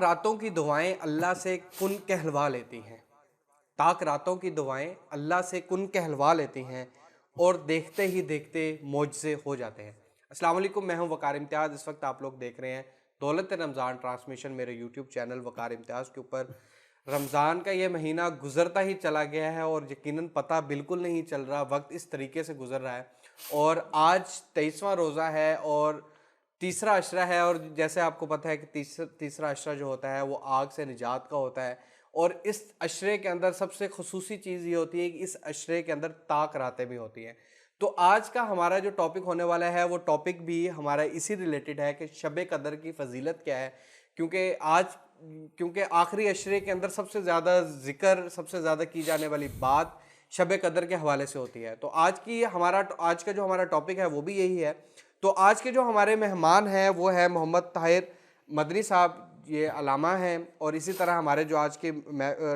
راتوں کی دعائیں اللہ سے کن کہلوا لیتی ہیں، تاک راتوں کی دعائیں اللہ سے کن کہلوا لیتی ہیں اور دیکھتے ہی دیکھتے معجزے ہو جاتے ہیں۔ السلام علیکم، میں ہوں وقار امتیاز۔ اس وقت آپ لوگ دیکھ رہے ہیں دولت رمضان ٹرانسمیشن میرے یوٹیوب چینل وقار امتیاز کے اوپر۔ رمضان کا یہ مہینہ گزرتا ہی چلا گیا ہے اور یقیناً پتہ بالکل نہیں چل رہا، وقت اس طریقے سے گزر رہا ہے۔ اور آج 23واں روزہ ہے اور تیسرا عشرہ ہے، اور جیسے آپ کو پتہ ہے کہ تیسرا عشرہ جو ہوتا ہے وہ آگ سے نجات کا ہوتا ہے، اور اس عشرے کے اندر سب سے خصوصی چیز یہ ہوتی ہے کہ اس عشرے کے اندر طاق راتیں بھی ہوتی ہیں۔ تو آج کا ہمارا جو ٹاپک ہونے والا ہے وہ ٹاپک بھی ہمارا اسی ریلیٹڈ ہے کہ شب قدر کی فضیلت کیا ہے، کیونکہ آخری عشرے کے اندر سب سے زیادہ ذکر، سب سے زیادہ کی جانے والی بات شب قدر کے حوالے سے ہوتی ہے۔ تو آج کا جو ہمارا ٹاپک ہے وہ بھی یہی ہے۔ تو آج کے جو ہمارے مہمان ہیں وہ ہے محمد طاہر مدنی صاحب، یہ علامہ ہیں، اور اسی طرح ہمارے جو آج کے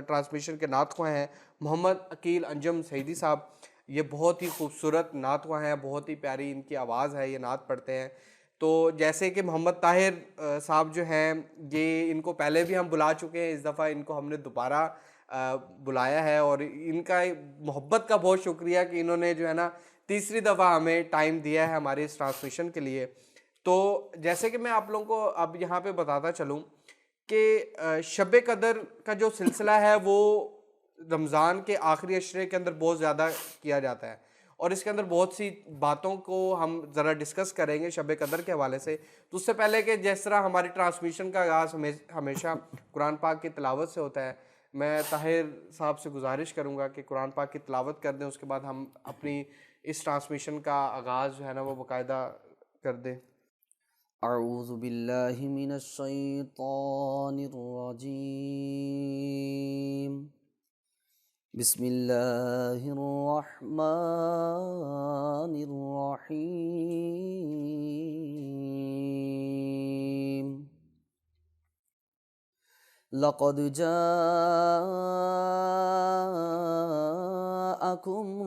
ٹرانسمیشن کے نعت خواں ہیں محمد عقیل انجم سعیدی صاحب۔ یہ بہت ہی خوبصورت نعت خواں ہیں، بہت ہی پیاری ان کی آواز ہے، یہ نعت پڑھتے ہیں۔ تو جیسے کہ محمد طاہر صاحب جو ہیں، یہ ان کو پہلے بھی ہم بلا چکے ہیں، اس دفعہ ان کو ہم نے دوبارہ بلایا ہے، اور ان کا محبت کا بہت شکریہ کہ انہوں نے جو ہے نا تیسری دفعہ ہمیں ٹائم دیا ہے ہماری اس ٹرانسمیشن کے لیے۔ تو جیسے کہ میں آپ لوگوں کو اب یہاں پہ بتاتا چلوں کہ شب قدر کا جو سلسلہ ہے وہ رمضان کے آخری عشرے کے اندر بہت زیادہ کیا جاتا ہے، اور اس کے اندر بہت سی باتوں کو ہم ذرا ڈسکس کریں گے شب قدر کے حوالے سے۔ تو اس سے پہلے کہ جس طرح ہماری ٹرانسمیشن کا آغاز ہمیشہ قرآن پاک کی تلاوت سے ہوتا ہے، میں طاہر صاحب سے گزارش کروں گا کہ قرآن پاک کی تلاوت کر دیں، اس کے بعد ہم اپنی اس ٹرانسمیشن کا آغاز جو ہے نا وہ باقاعدہ کر دیں۔ اعوذ باللہ من الشیطان الرجیم، بسم اللہ الرحمن الرحیم، لقد جاءکم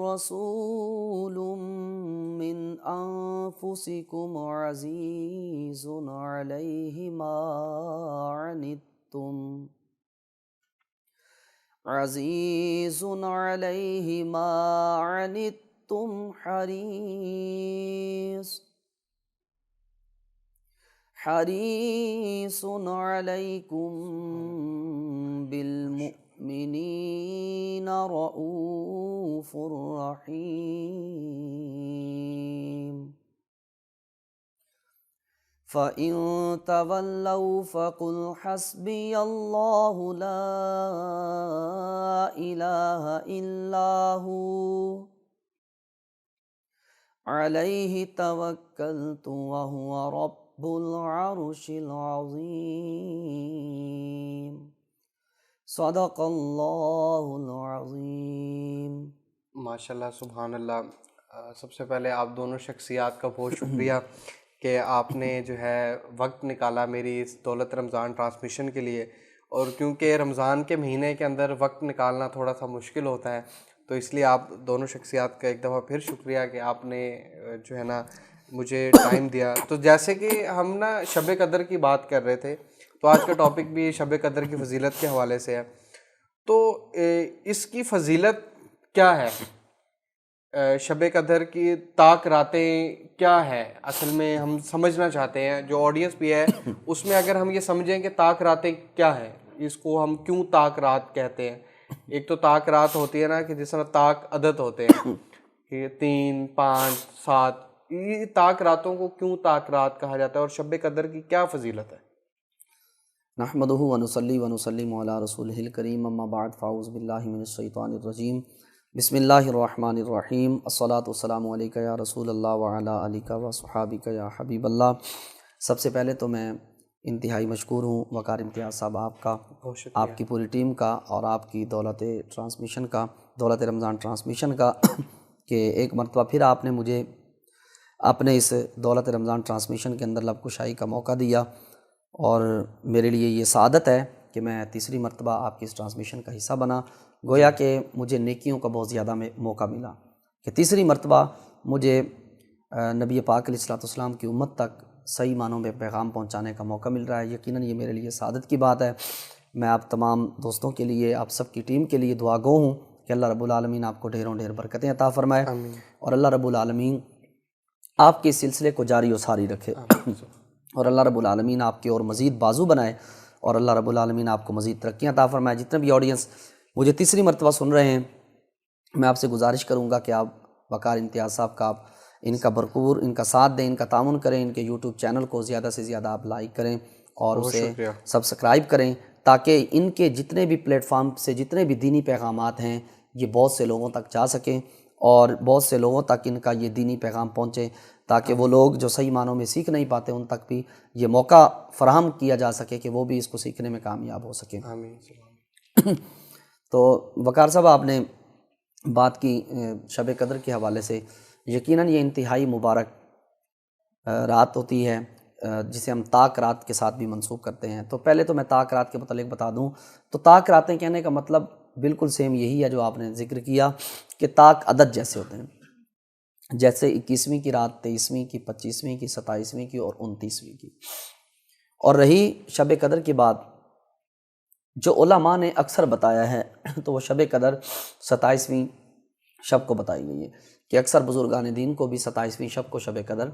رسول من انفسکم عزیز علیہ ما عنتم عزیز علیہ ما عنتم حریص علیکم بالمؤمنین رؤوف رحیم، فَإِن تَوَلَّوْا فَقُلْ حَسْبِيَ اللَّهُ لَا إِلَٰهَ إِلَّا هُوَ عَلَيْهِ تَوَكَّلْتُ وَهُوَ رَبُّ الْعَرْشِ الْعَظِيمِ، صدق اللہ العظیم۔ ماشاءاللہ، سبحان اللہ۔ سب سے پہلے آپ دونوں شخصیات کا بہت شکریہ کہ آپ نے جو ہے وقت نکالا میری اس دولت رمضان ٹرانسمیشن کے لیے، اور کیونکہ رمضان کے مہینے کے اندر وقت نکالنا تھوڑا سا مشکل ہوتا ہے، تو اس لیے آپ دونوں شخصیات کا ایک دفعہ پھر شکریہ کہ آپ نے جو ہے نا مجھے ٹائم دیا۔ تو جیسے کہ ہم نا شب قدر کی بات کر رہے تھے، تو آج کا ٹاپک بھی شب قدر کی فضیلت کے حوالے سے ہے۔ تو اس کی فضیلت کیا ہے؟ شب قدر کی طاق راتیں کیا ہے؟ اصل میں ہم سمجھنا چاہتے ہیں، جو آڈینس بھی ہے اس میں اگر ہم یہ سمجھیں کہ طاق راتیں کیا ہے، اس کو ہم کیوں طاق رات کہتے ہیں۔ ایک تو طاق رات ہوتی ہے نا کہ جس طرح طاق عدد ہوتے ہیں کہ 3، 5، 7، یہ طاق راتوں کو کیوں طاق رات کہا جاتا ہے، اور شب قدر کی کیا فضیلت ہے؟ نحمدہ ونصلی ونسلم علی رسولہ الکریم، اما بعد، فاعوذ باللہ من الشیطان الرجیم، بسم اللہ الرحمن الرحیم، الصلاۃ والسلام علیک یا رسول اللہ وعلی آلک وصحابک یا حبیب اللہ۔ سب سے پہلے تو میں انتہائی مشکور ہوں وقار امتیاز صاحب آپ کا، بہت شکریہ آپ کی پوری ٹیم کا، اور آپ کی دولت رمضان ٹرانسمیشن کا کہ ایک مرتبہ پھر آپ نے مجھے اپنے اس دولت رمضان ٹرانسمیشن کے اندر لب کشائی کا موقع دیا، اور میرے لیے یہ سعادت ہے کہ میں تیسری مرتبہ آپ کی اس ٹرانسمیشن کا حصہ بنا۔ گویا کہ مجھے نیکیوں کا بہت زیادہ موقع ملا کہ تیسری مرتبہ مجھے نبی پاک علیہ الصلوۃ والسلام کی امت تک صحیح معنوں میں پیغام پہنچانے کا موقع مل رہا ہے، یقیناً یہ میرے لیے سعادت کی بات ہے۔ میں آپ تمام دوستوں کے لیے، آپ سب کی ٹیم کے لیے دعا گو ہوں کہ اللہ رب العالمین آپ کو ڈھیروں ڈھیر برکتیں عطا فرمائے، آمین اور اللہ رب العالمین آپ کے اس سلسلے کو جاری و ساری رکھے، اور اللہ رب العالمین آپ کے اور مزید بازو بنائے، اور اللہ رب العالمین آپ کو مزید ترقیاں عطا فرمائے۔ جتنے بھی آڈینس مجھے تیسری مرتبہ سن رہے ہیں، میں آپ سے گزارش کروں گا کہ آپ وقار امتیاز صاحب کا آپ ان کا بھرپور ان کا ساتھ دیں، ان کا تعاون کریں، ان کے یوٹیوب چینل کو زیادہ سے زیادہ آپ لائک کریں اور بہت اسے شکریہ۔ سبسکرائب کریں، تاکہ ان کے جتنے بھی پلیٹ فارم سے جتنے بھی دینی پیغامات ہیں یہ بہت سے لوگوں تک جا سکیں، اور بہت سے لوگوں تک ان کا یہ دینی پیغام پہنچے، تاکہ وہ لوگ جو صحیح معنوں میں سیکھ نہیں پاتے ان تک بھی یہ موقع فراہم کیا جا سکے کہ وہ بھی اس کو سیکھنے میں کامیاب ہو سکیں۔ آمین۔ تو وقار صاحب آپ نے بات کی شب قدر کے حوالے سے، یقیناً یہ انتہائی مبارک رات ہوتی ہے جسے ہم طاق رات کے ساتھ بھی منسوب کرتے ہیں۔ تو پہلے تو میں طاق رات کے متعلق بتا دوں تو طاق راتیں کہنے کا مطلب بالکل سیم یہی ہے جو آپ نے ذکر کیا کہ طاق عدد جیسے ہوتے ہیں، جیسے 21ویں کی رات، 23ویں کی، 25ویں کی، 27ویں کی اور 29ویں کی۔ اور رہی شب قدر کی بات، جو علماء نے اکثر بتایا ہے تو وہ شب قدر 27ویں شب کو بتائی گئی ہے، کہ اکثر بزرگان دین کو بھی 27ویں شب کو شب قدر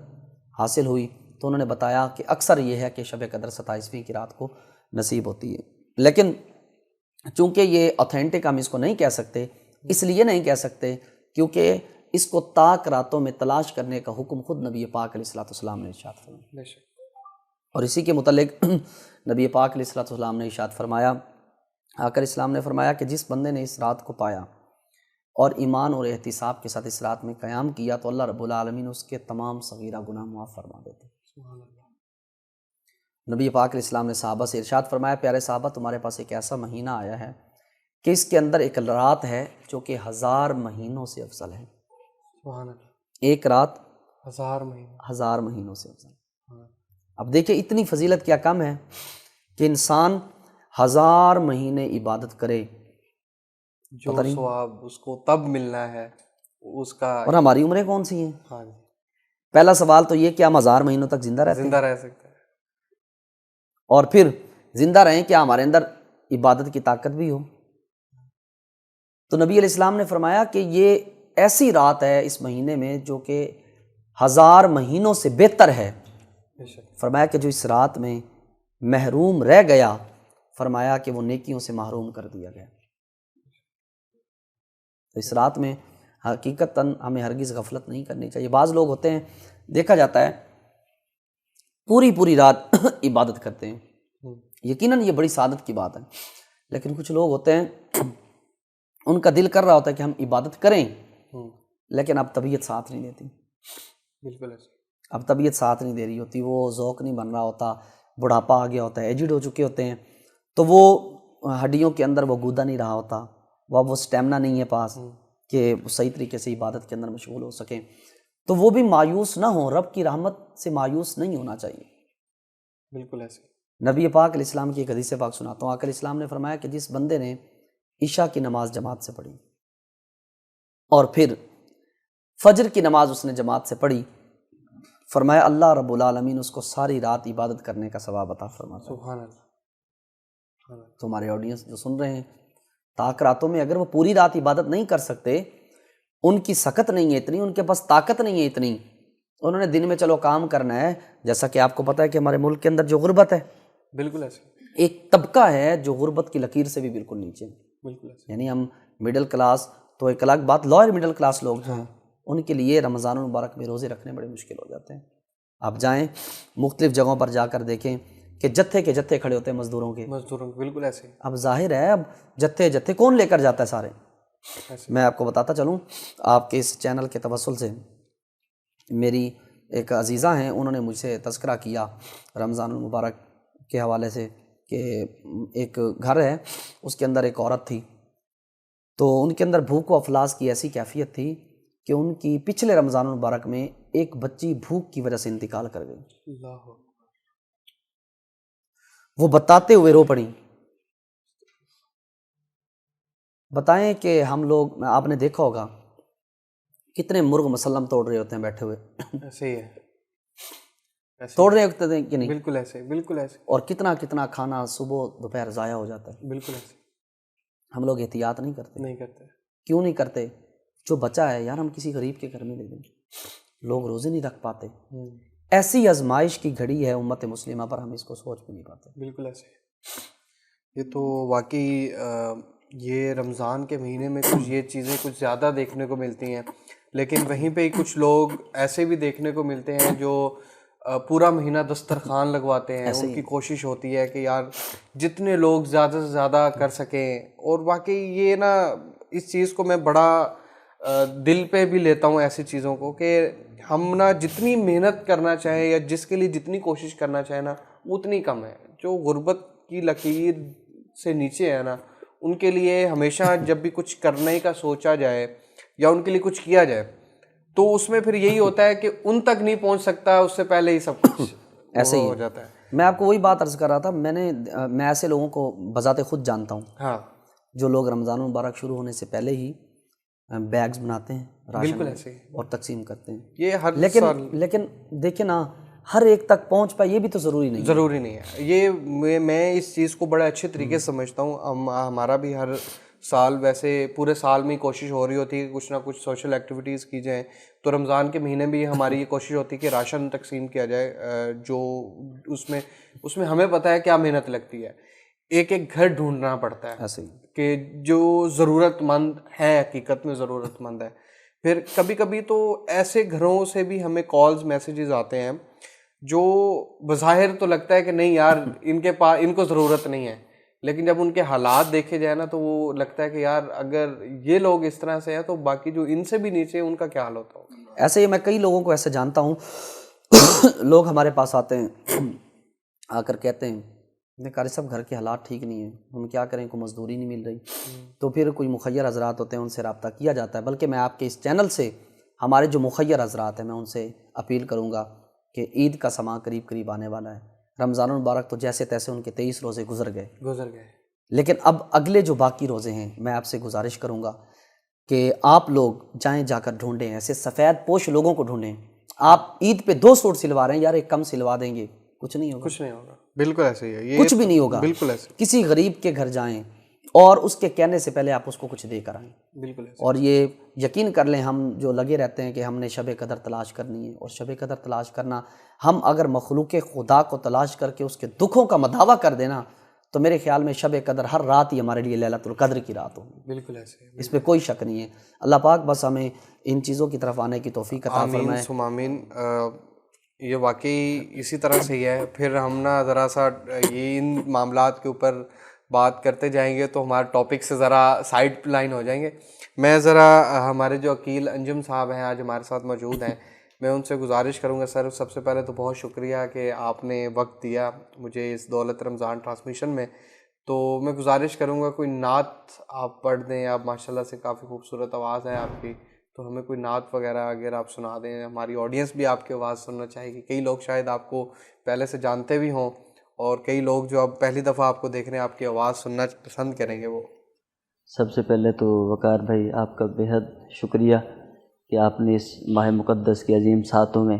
حاصل ہوئی، تو انہوں نے بتایا کہ اکثر یہ ہے کہ شب قدر 27ویں کی رات کو نصیب ہوتی ہے۔ لیکن چونکہ یہ اوتھینٹک ہم اس کو نہیں کہہ سکتے، اس لیے نہیں کہہ سکتے کیونکہ اس کو طاق راتوں میں تلاش کرنے کا حکم خود نبی پاک علیہ السلام نے ارشاد فرمایا، بے شک۔ اور اسی کے متعلق نبی پاک علیہ السلام نے ارشاد فرمایا، آقا علیہ السلام نے فرمایا کہ جس بندے نے اس رات کو پایا اور ایمان اور احتساب کے ساتھ اس رات میں قیام کیا تو اللہ رب العالمین اس کے تمام صغیرہ گناہ معاف فرما دیتے۔ نبی پاک علیہ السلام نے صحابہ سے ارشاد فرمایا، پیارے صحابہ تمہارے پاس ایک ایسا مہینہ آیا ہے کہ اس کے اندر ایک رات ہے جو کہ 1000 مہینوں سے افضل ہے۔ سبحان اللہ۔ ایک رات 1000 مہینے۔ 1000 مہینوں سے افضل۔ اب دیکھیں اتنی فضیلت کیا کم ہے کہ انسان 1000 مہینے عبادت کرے، جو ثواب اس کو تب ملنا ہے اس کا۔ اور ہماری عمریں کون سی ہیں؟ ہاں جی، پہلا سوال تو یہ کہ ہم 1000 مہینوں تک زندہ رہتے ہیں، زندہ رہ سکتے ہیں۔ اور پھر زندہ رہیں کیا ہمارے اندر عبادت کی طاقت بھی ہو؟ تو نبی علیہ السلام نے فرمایا کہ یہ ایسی رات ہے اس مہینے میں جو کہ 1000 مہینوں سے بہتر ہے۔ بے شک۔ فرمایا کہ جو اس رات میں محروم رہ گیا، فرمایا کہ وہ نیکیوں سے محروم کر دیا گیا۔ تو اس رات میں حقیقتاً ہمیں ہرگز غفلت نہیں کرنی چاہیے۔ بعض لوگ ہوتے ہیں، دیکھا جاتا ہے پوری رات عبادت کرتے ہیں، یقیناً یہ بڑی سعادت کی بات ہے، لیکن کچھ لوگ ہوتے ہیں ان کا دل کر رہا ہوتا ہے کہ ہم عبادت کریں، لیکن اب طبیعت ساتھ نہیں دیتی، بالکل ایسے۔ اب طبیعت ساتھ نہیں دے رہی ہوتی، وہ ذوق نہیں بن رہا ہوتا، بڑھاپا آ گیا ہوتا ہے، ایجڈ ہو چکے ہوتے ہیں، تو وہ ہڈیوں کے اندر وہ گودا نہیں رہا ہوتا، وہ اسٹیمنا نہیں ہے پاس کہ وہ صحیح طریقے سے عبادت کے اندر مشغول ہو سکیں، تو وہ بھی مایوس نہ ہوں، رب کی رحمت سے مایوس نہیں ہونا چاہیے۔ بالکل ایسے۔ نبی پاک علیہ السلام کی ایک حدیث پاک سناتا ہوں، آقا علیہ السلام نے فرمایا کہ جس بندے نے عشاء کی نماز جماعت سے پڑھی اور پھر فجر کی نماز اس نے جماعت سے پڑھی، فرمایا اللہ رب العالمین اس کو ساری رات عبادت کرنے کا ثواب عطا فرماتا ہے۔ سبحان اللہ۔ تو ہمارے آڈینس جو سن رہے ہیں، طاق راتوں میں اگر وہ پوری رات عبادت نہیں کر سکتے، ان کی سکت نہیں ہے اتنی، ان کے پاس طاقت نہیں ہے اتنی، انہوں نے دن میں چلو کام کرنا ہے، جیسا کہ آپ کو پتہ ہے کہ ہمارے ملک کے اندر جو غربت ہے، بالکل ایسے۔ ایک طبقہ ہے جو غربت کی لکیر سے بھی بالکل نیچے، بالکل ایسے۔ یعنی ہم مڈل کلاس تو ایک الگ بات، لوئر مڈل کلاس لوگ جو ہیں ان کے لیے رمضان المبارک میں روزے رکھنے بڑے مشکل ہو جاتے ہیں۔ آپ جائیں مختلف جگہوں پر جا کر دیکھیں کہ جتھے کے جتھے کھڑے ہوتے ہیں مزدوروں کے، بالکل ایسے۔ اب ظاہر ہے اب جتھے کون لے کر جاتا ہے سارے۔ میں آپ کو بتاتا چلوں، آپ کے اس چینل کے توسل سے میری ایک عزیزہ ہیں، انہوں نے مجھ سے تذکرہ کیا رمضان المبارک کے حوالے سے کہ ایک گھر ہے، اس کے اندر ایک عورت تھی، تو ان کے اندر بھوک و افلاس کی ایسی کیفیت تھی کہ ان کی پچھلے رمضان المبارک میں ایک بچی بھوک کی وجہ سے انتقال کر گئی۔ اللہ۔ وہ بتاتے ہوئے رو پڑیں۔ بتائیں کہ ہم لوگ، آپ نے دیکھا ہوگا کتنے مرغ مسلم توڑ رہے ہوتے ہیں بیٹھے ہوئے، ایسے ہی ہے۔ توڑ رہے ہوتے ہیں کہ نہیں؟ بالکل ایسے، بالکل ایسے، اور کتنا کتنا کھانا صبح دوپہر ضائع ہو جاتا ہے. بالکل ایسے، ہم لوگ احتیاط نہیں کرتے. نہیں کرتے. کیوں نہیں کرتے؟ جو بچا ہے یار ہم کسی غریب کے گھر میں دے دیں. لوگ روزے نہیں رکھ پاتے. ایسی آزمائش کی گھڑی ہے امت مسلمہ پر، ہم اس کو سوچ بھی نہیں پاتے. بالکل ایسے. یہ تو واقعی یہ رمضان کے مہینے میں کچھ یہ چیزیں کچھ زیادہ دیکھنے کو ملتی ہیں، لیکن وہیں پہ کچھ لوگ ایسے بھی دیکھنے کو ملتے ہیں جو پورا مہینہ دسترخوان لگواتے ہیں. ان کی کوشش ہوتی ہے کہ یار جتنے لوگ زیادہ سے زیادہ کر سکیں. اور واقعی یہ نا اس چیز کو میں بڑا دل پہ بھی لیتا ہوں ایسی چیزوں کو کہ ہم نا جتنی محنت کرنا چاہیں یا جس کے لیے جتنی کوشش کرنا چاہیں نا اتنی کم ہے. جو غربت کی لکیر سے نیچے ہے نا ان کے لیے ہمیشہ جب بھی کچھ کرنے کا سوچا جائے یا ان کے لیے کچھ کیا جائے تو اس میں پھر یہی ہوتا ہے کہ ان تک نہیں پہنچ سکتا، اس سے پہلے ہی سب کچھ ایسے ہی ہو جاتا ہے. میں آپ کو وہی بات عرض کر رہا تھا. میں ایسے لوگوں کو بذات خود جانتا ہوں ہاں جو لوگ رمضان المبارک شروع ہونے سے پہلے ہی بیگز بناتے ہیں بالکل راشن ایسے ہی. اور تقسیم کرتے ہیں. یہ ہر سال لیکن دیکھیں نا ہر ایک تک پہنچ پائے یہ بھی تو ضروری نہیں. ضروری نہیں ہے. یہ میں اس چیز کو بڑے اچھے طریقے سے سمجھتا ہوں. ہمارا بھی ہر سال ویسے پورے سال میں کوشش ہو رہی ہوتی ہے کہ کچھ نہ کچھ سوشل ایکٹیویٹیز کی جائیں. تو رمضان کے مہینے بھی ہماری یہ کوشش ہوتی ہے کہ راشن تقسیم کیا جائے. جو اس میں ہمیں پتہ ہے کیا محنت لگتی ہے. ایک ایک گھر ڈھونڈنا پڑتا ہے ایسے ہی کہ جو ضرورت مند ہے، حقیقت میں ضرورت مند ہے. پھر کبھی کبھی تو ایسے گھروں سے بھی ہمیں کالز میسیجز آتے ہیں جو بظاہر تو لگتا ہے کہ نہیں یار ان کے پاس ان کو ضرورت نہیں ہے، لیکن جب ان کے حالات دیکھے جائیں نا تو وہ لگتا ہے کہ یار اگر یہ لوگ اس طرح سے ہیں تو باقی جو ان سے بھی نیچے ان کا کیا حال ہوتا ہوگا. ایسے ہی میں کئی لوگوں کو ایسے جانتا ہوں. لوگ ہمارے پاس آتے ہیں آ کر کہتے ہیں قاری صاحب گھر کے حالات ٹھیک نہیں ہیں، ہم کیا کریں، کوئی مزدوری نہیں مل رہی. تو پھر کوئی مخیر حضرات ہوتے ہیں ان سے رابطہ کیا جاتا ہے. بلکہ میں آپ کے اس چینل سے ہمارے جو مخیر حضرات ہیں میں ان سے اپیل کروں گا کہ عید کا سماں قریب قریب آنے والا ہے. رمضان المبارک تو جیسے تیسے ان کے 23 روزے گزر گئے، لیکن اب اگلے جو باقی روزے ہیں میں آپ سے گزارش کروں گا کہ آپ لوگ جائیں، جا کر ڈھونڈیں، ایسے سفید پوش لوگوں کو ڈھونڈیں. آپ عید پہ 2 سوٹ سلوا رہے ہیں یار، ایک کم سلوا دیں گے، کچھ نہیں ہوگا. کچھ نہیں ہوگا. بالکل ایسے ہی ہے. یہ کچھ بھی نہیں ہوگا. بالکل ایسے. کسی غریب کے گھر جائیں اور اس کے کہنے سے پہلے آپ اس کو کچھ دے کر آئیں. بالکل ایسے. اور یہ یقین کر لیں ہم جو لگے رہتے ہیں کہ ہم نے شب قدر تلاش کرنی ہے، اور شب قدر تلاش کرنا ہم اگر مخلوق خدا کو تلاش کر کے اس کے دکھوں کا مداوع کر دینا تو میرے خیال میں شب قدر ہر رات ہی ہمارے لیے لیلۃ القدر کی رات ہوگی. بالکل ایسے. اس پہ کوئی شک نہیں ہے. اللہ پاک بس ہمیں ان چیزوں کی طرف آنے کی توفیق عطا فرمائے. آمین ثم آمین. یہ واقعی اسی طرح سے ہی ہے. پھر ہم نا ذرا سا یہ ان معاملات کے اوپر بات کرتے جائیں گے تو ہمارے ٹاپک سے ذرا سائڈ لائن ہو جائیں گے. میں ذرا ہمارے جو عقیل انجم صاحب ہیں آج ہمارے ساتھ موجود ہیں، میں ان سے گزارش کروں گا. سر سب سے پہلے تو بہت شکریہ کہ آپ نے وقت دیا مجھے اس دولت رمضان ٹرانسمیشن میں. تو میں گزارش کروں گا کوئی نعت آپ پڑھ دیں. آپ ماشاءاللہ سے کافی خوبصورت آواز ہے آپ کی، تو ہمیں کوئی نعت وغیرہ اگر آپ سنا دیں. ہماری آڈینس بھی آپ کی آواز سننا چاہے گی. کئی لوگ شاید آپ کو پہلے سے جانتے بھی ہوں اور کئی لوگ جو اب پہلی دفعہ آپ کو دیکھ رہے ہیں آپ کی آواز سننا پسند کریں گے. وہ سب سے پہلے تو وقار بھائی آپ کا بےحد شکریہ کہ آپ نے اس ماہ مقدس کے عظیم ساتوں میں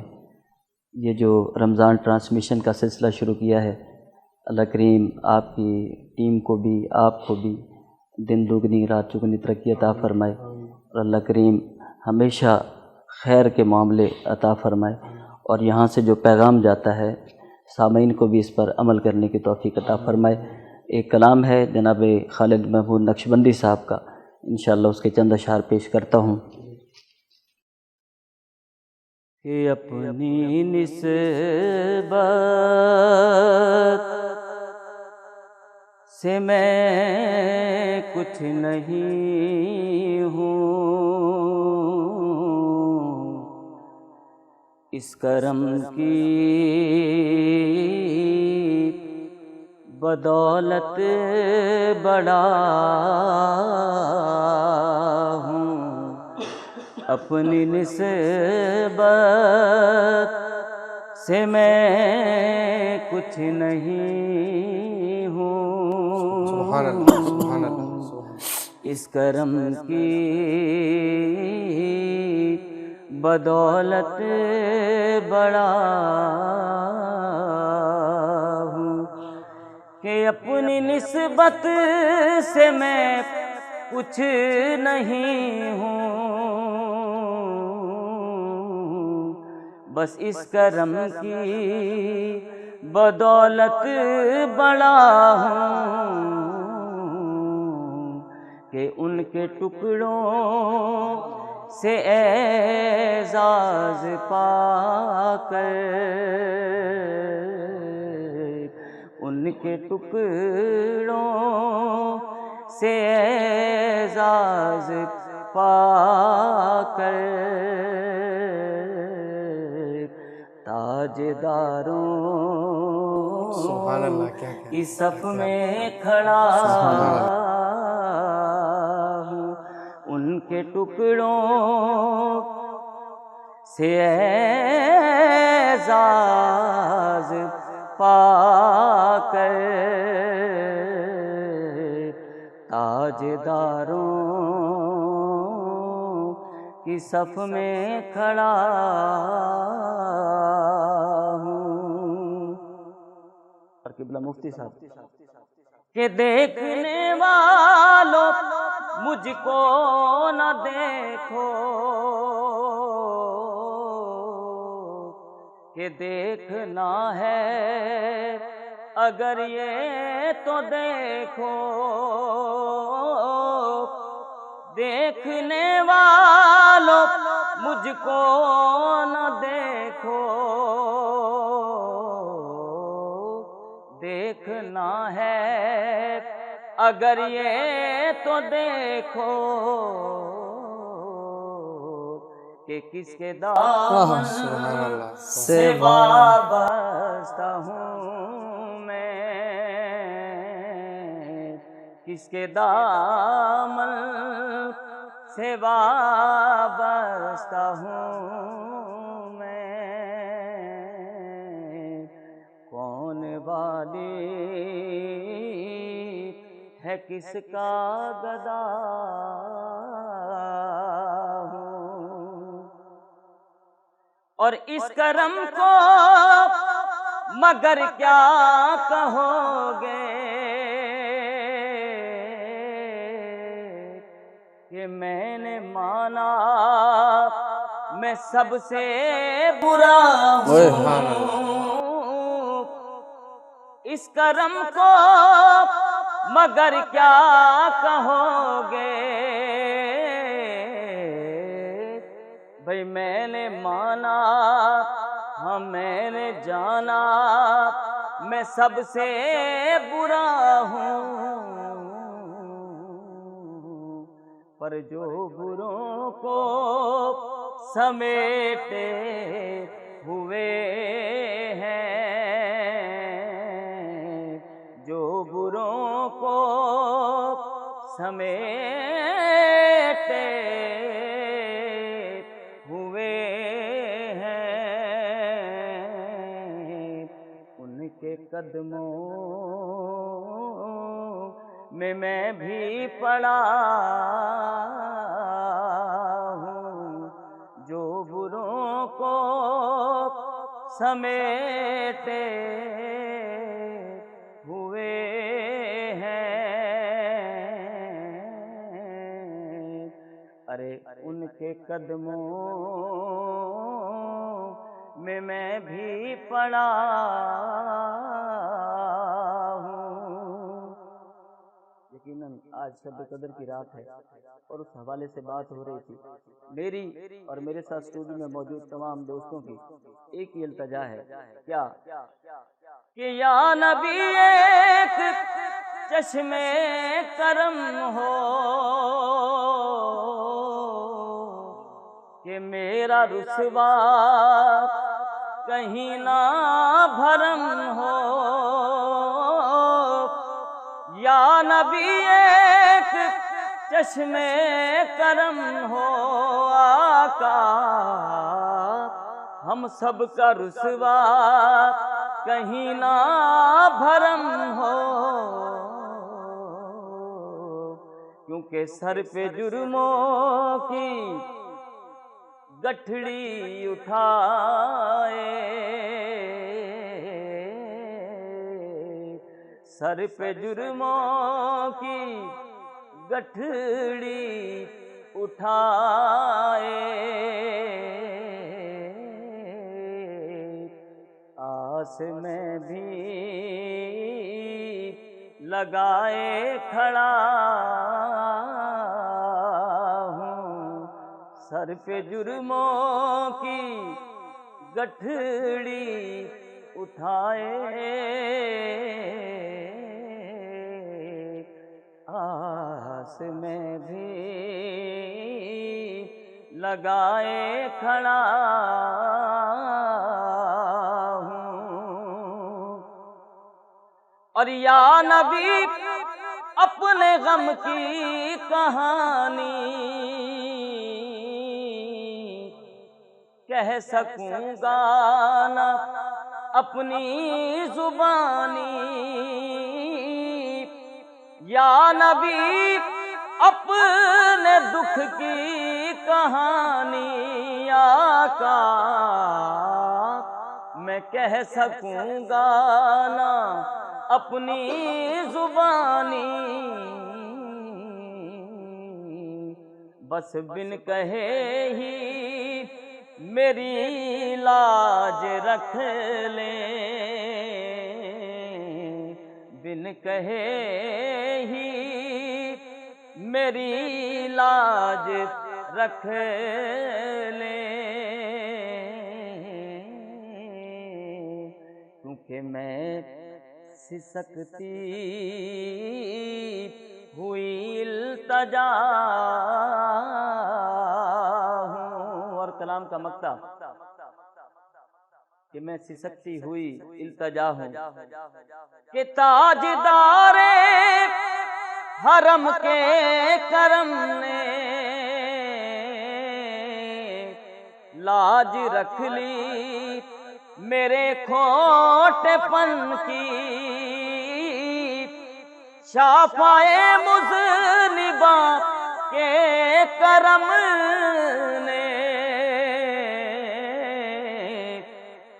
یہ جو رمضان ٹرانسمیشن کا سلسلہ شروع کیا ہے. اللہ کریم آپ کی ٹیم کو بھی آپ کو بھی دن دگنی رات چگنی ترقی عطا فرمائے، اور اللہ کریم ہمیشہ خیر کے معاملے عطا فرمائے. اور یہاں سے جو پیغام جاتا ہے سامعین کو بھی اس پر عمل کرنے کی توفیق عطا فرمائے. ایک کلام ہے جناب خالد محمود نقشبندی صاحب کا، انشاءاللہ اس کے چند اشعار پیش کرتا ہوں. کہ اپنی نسبت سے میں کچھ نہیں ہوں، اس کرم کی بدولت بڑا ہوں. اپنی نسبت سے میں کچھ نہیں ہوں، سبحان اللہ سبحان اللہ. اس کرم کی بدولت بڑا ہوں کہ اپنی نسبت سے میں کچھ نہیں ہوں، بس اس کرم کی بدولت بڑا ہوں کہ ان کے ٹکڑوں سے اعزاز پا کر، ان کے ٹکڑوں سے اعزاز پا کر تاجداروں سبحان اللہ، کیا کیا کی صف میں کھڑا ہوں، ان کے ٹکڑوں سے اعزاز پا کر تاجداروں کی صف میں کھڑا ہوں۔ اور قبلہ مفتی صاحب کہ دیکھنے والوں مجھ کو نہ دیکھو، کہ دیکھنا ہے اگر یہ تو دیکھو، دیکھنے والوں مجھ کو نہ دیکھو، دیکھنا ہے اگر یہ تو دیکھو کہ کس کے دامن سے وابستہ ہوں میں، کس کے دامن سے وابستہ ہوں میں، کون والی ہے کس کا گدا ہوں، اور اس کرم کو مگر کیا کہو گے کہ میں نے مانا میں سب سے برا ہوں، اس کرم کو مگر کیا کہو گے، بھئی میں نے مانا ہاں میں نے جانا میں سب سے برا ہوں، پر جو بروں کو سمیٹے ہوئے ہیں، جو بروں کو سمیٹے ہوئے ہیں، ان کے قدموں میں بھی پڑا ہوں، جو بروں کو سمیٹے ہوئے ہیں، ارے ان کے قدموں میں بھی پڑا ہوں۔ یقیناً آج شب قدر کی رات ہے اور اس حوالے سے بات ہو رہی تھی، میری اور میرے ساتھ اسٹوڈیو میں موجود تمام دوستوں کی ایک ہی التجا ہے، کیا کہ یا نبی ایک چشمے کرم ہو کہ میرا رسوا کہیں نہ بھرم ہو، یا نبی ایک چشمے کرم ہو آقا ہم سب کا رسوا کہیں نہ بھرم ہو، کیونکہ سر پہ جرموں کی گٹھڑی اٹھائے، سر پہ جرموں کی گٹھڑی اٹھائے، آس میں بھی لگائے کھڑا ہوں، سر پہ جرموں کی گٹھڑی اٹھائے، آس میں بھی لگائے کھڑا ہوں، اور یا نبی اپنے غم کی کہانی کہہ سکوں گا نہ اپنی زبانی، یا نبی اپنے دکھ کی کہانی آقا میں کہہ سکوں گا نہ اپنی زبانی، بس بن کہے ہی میری لاج رکھ لیں، بن کہے ہی میری لاج رکھ لیں، کیونکہ میں سسکتی ہوئی التجا ہوں، اور کلام کا مقطع کہ میں سسکتی ہوئی التجا ہوں کہ تاجدار حرم کے کرم نے لاج رکھ لی میرے کھوٹے پن کی، شافعِ مذنبہ کے کرم نے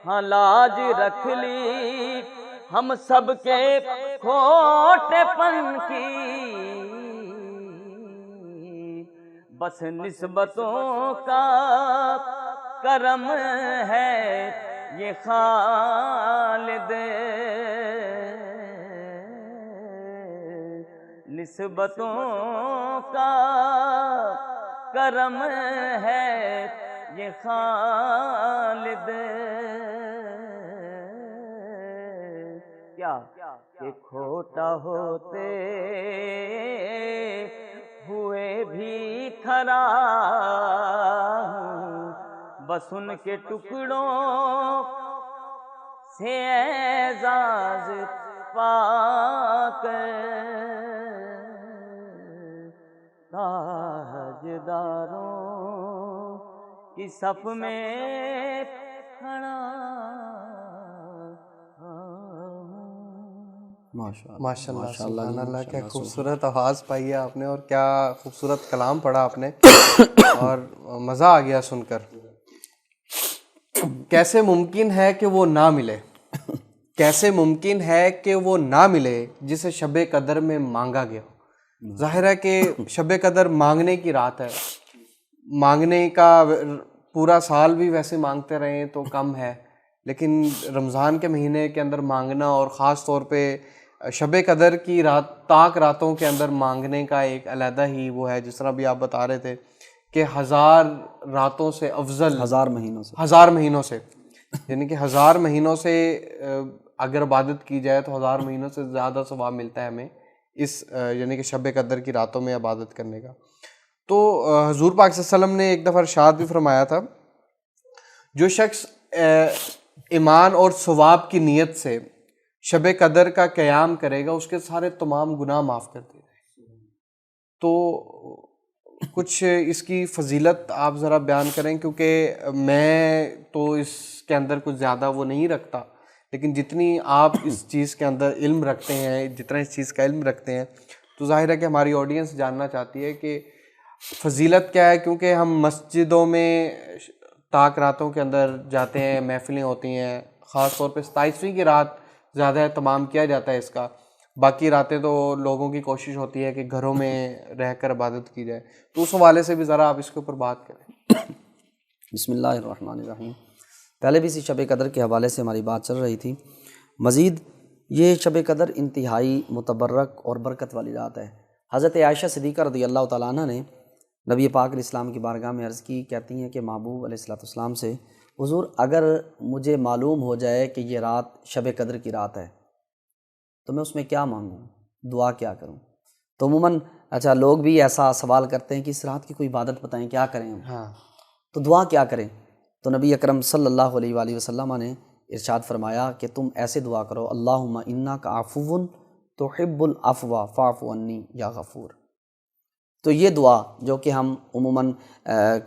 ہاں لاج رکھ لی ہم سب کے کھوٹے پن کی، بس نسبتوں کا کرم ہے یہ خالد، نسبتوں کا کرم ہے یہ خالد، کیا کہ کھوٹا ہوتے ہوئے بھی کھرا ہوں، بس ان کے ٹکڑوں سے اعزاز پا کر تاجداروں کی صف میں کھڑا ماشاء اللہ سبحان اللہ، کیا خوبصورت آواز پائی ہے آپ نے، اور کیا خوبصورت کلام پڑھا آپ نے، اور مزہ آ گیا سن کر۔ کیسے ممکن ہے کہ وہ نہ ملے، کیسے ممکن ہے کہ وہ نہ ملے جسے شب قدر میں مانگا گیا۔ ظاہر ہے کہ شب قدر مانگنے کی رات ہے، مانگنے کا پورا سال بھی ویسے مانگتے رہیں تو کم ہے، لیکن رمضان کے مہینے کے اندر مانگنا، اور خاص طور پہ شب قدر کی رات، طاق راتوں کے اندر مانگنے کا ایک علیحدہ ہی وہ ہے، جس طرح بھی آپ بتا رہے تھے کہ 1000 راتوں سے افضل، 1000 مہینوں سے، 1000 مہینوں سے، یعنی کہ 1000 مہینوں سے اگر عبادت کی جائے تو 1000 مہینوں سے زیادہ ثواب ملتا ہے ہمیں اس یعنی کہ شب قدر کی راتوں میں عبادت کرنے کا۔ تو حضور پاک صلی اللہ علیہ وسلم نے ایک دفعہ ارشاد بھی فرمایا تھا، جو شخص ایمان اور ثواب کی نیت سے شب قدر کا قیام کرے گا اس کے سارے تمام گناہ معاف کر دے گا۔ تو کچھ اس کی فضیلت آپ ذرا بیان کریں، کیونکہ میں تو اس کے اندر کچھ زیادہ وہ نہیں رکھتا، لیکن جتنی آپ اس چیز کے اندر علم رکھتے ہیں، جتنا اس چیز کا علم رکھتے ہیں، تو ظاہر ہے کہ ہماری آڈینس جاننا چاہتی ہے کہ فضیلت کیا ہے؟ کیونکہ ہم مسجدوں میں طاق راتوں کے اندر جاتے ہیں، محفلیں ہوتی ہیں، خاص طور پہ 27ویں کی رات زیادہ اہتمام کیا جاتا ہے اس کا، باقی راتیں تو لوگوں کی کوشش ہوتی ہے کہ گھروں میں رہ کر عبادت کی جائے، تو اس حوالے سے بھی ذرا آپ اس کے اوپر بات کریں۔ بسم اللہ الرحمن الرحیم۔ پہلے بھی اسی شب قدر کے حوالے سے ہماری بات چل رہی تھی۔ مزید یہ شب قدر انتہائی متبرک اور برکت والی رات ہے۔ حضرت عائشہ صدیقہ رضی اللہ تعالیٰ عنہ نے نبی پاک علیہ السلام کی بارگاہ میں عرض کی، کہتی ہیں کہ محبوب علیہ السلام سے، حضور اگر مجھے معلوم ہو جائے کہ یہ رات شب قدر کی رات ہے تو میں اس میں کیا مانگوں، دعا کیا کروں؟ تو عموماً لوگ بھی ایسا سوال کرتے ہیں کہ اس رات کی کوئی عبادت بتائیں، کیا کریں ہم؟ ہاں، تو دعا کیا کریں؟ تو نبی اکرم صلی اللہ علیہ وآلہ وسلم نے ارشاد فرمایا کہ تم ایسے دعا کرو، اللہم انک عفو تحب العفو فاعف عنی یا غفور۔ تو یہ دعا جو کہ ہم عموماً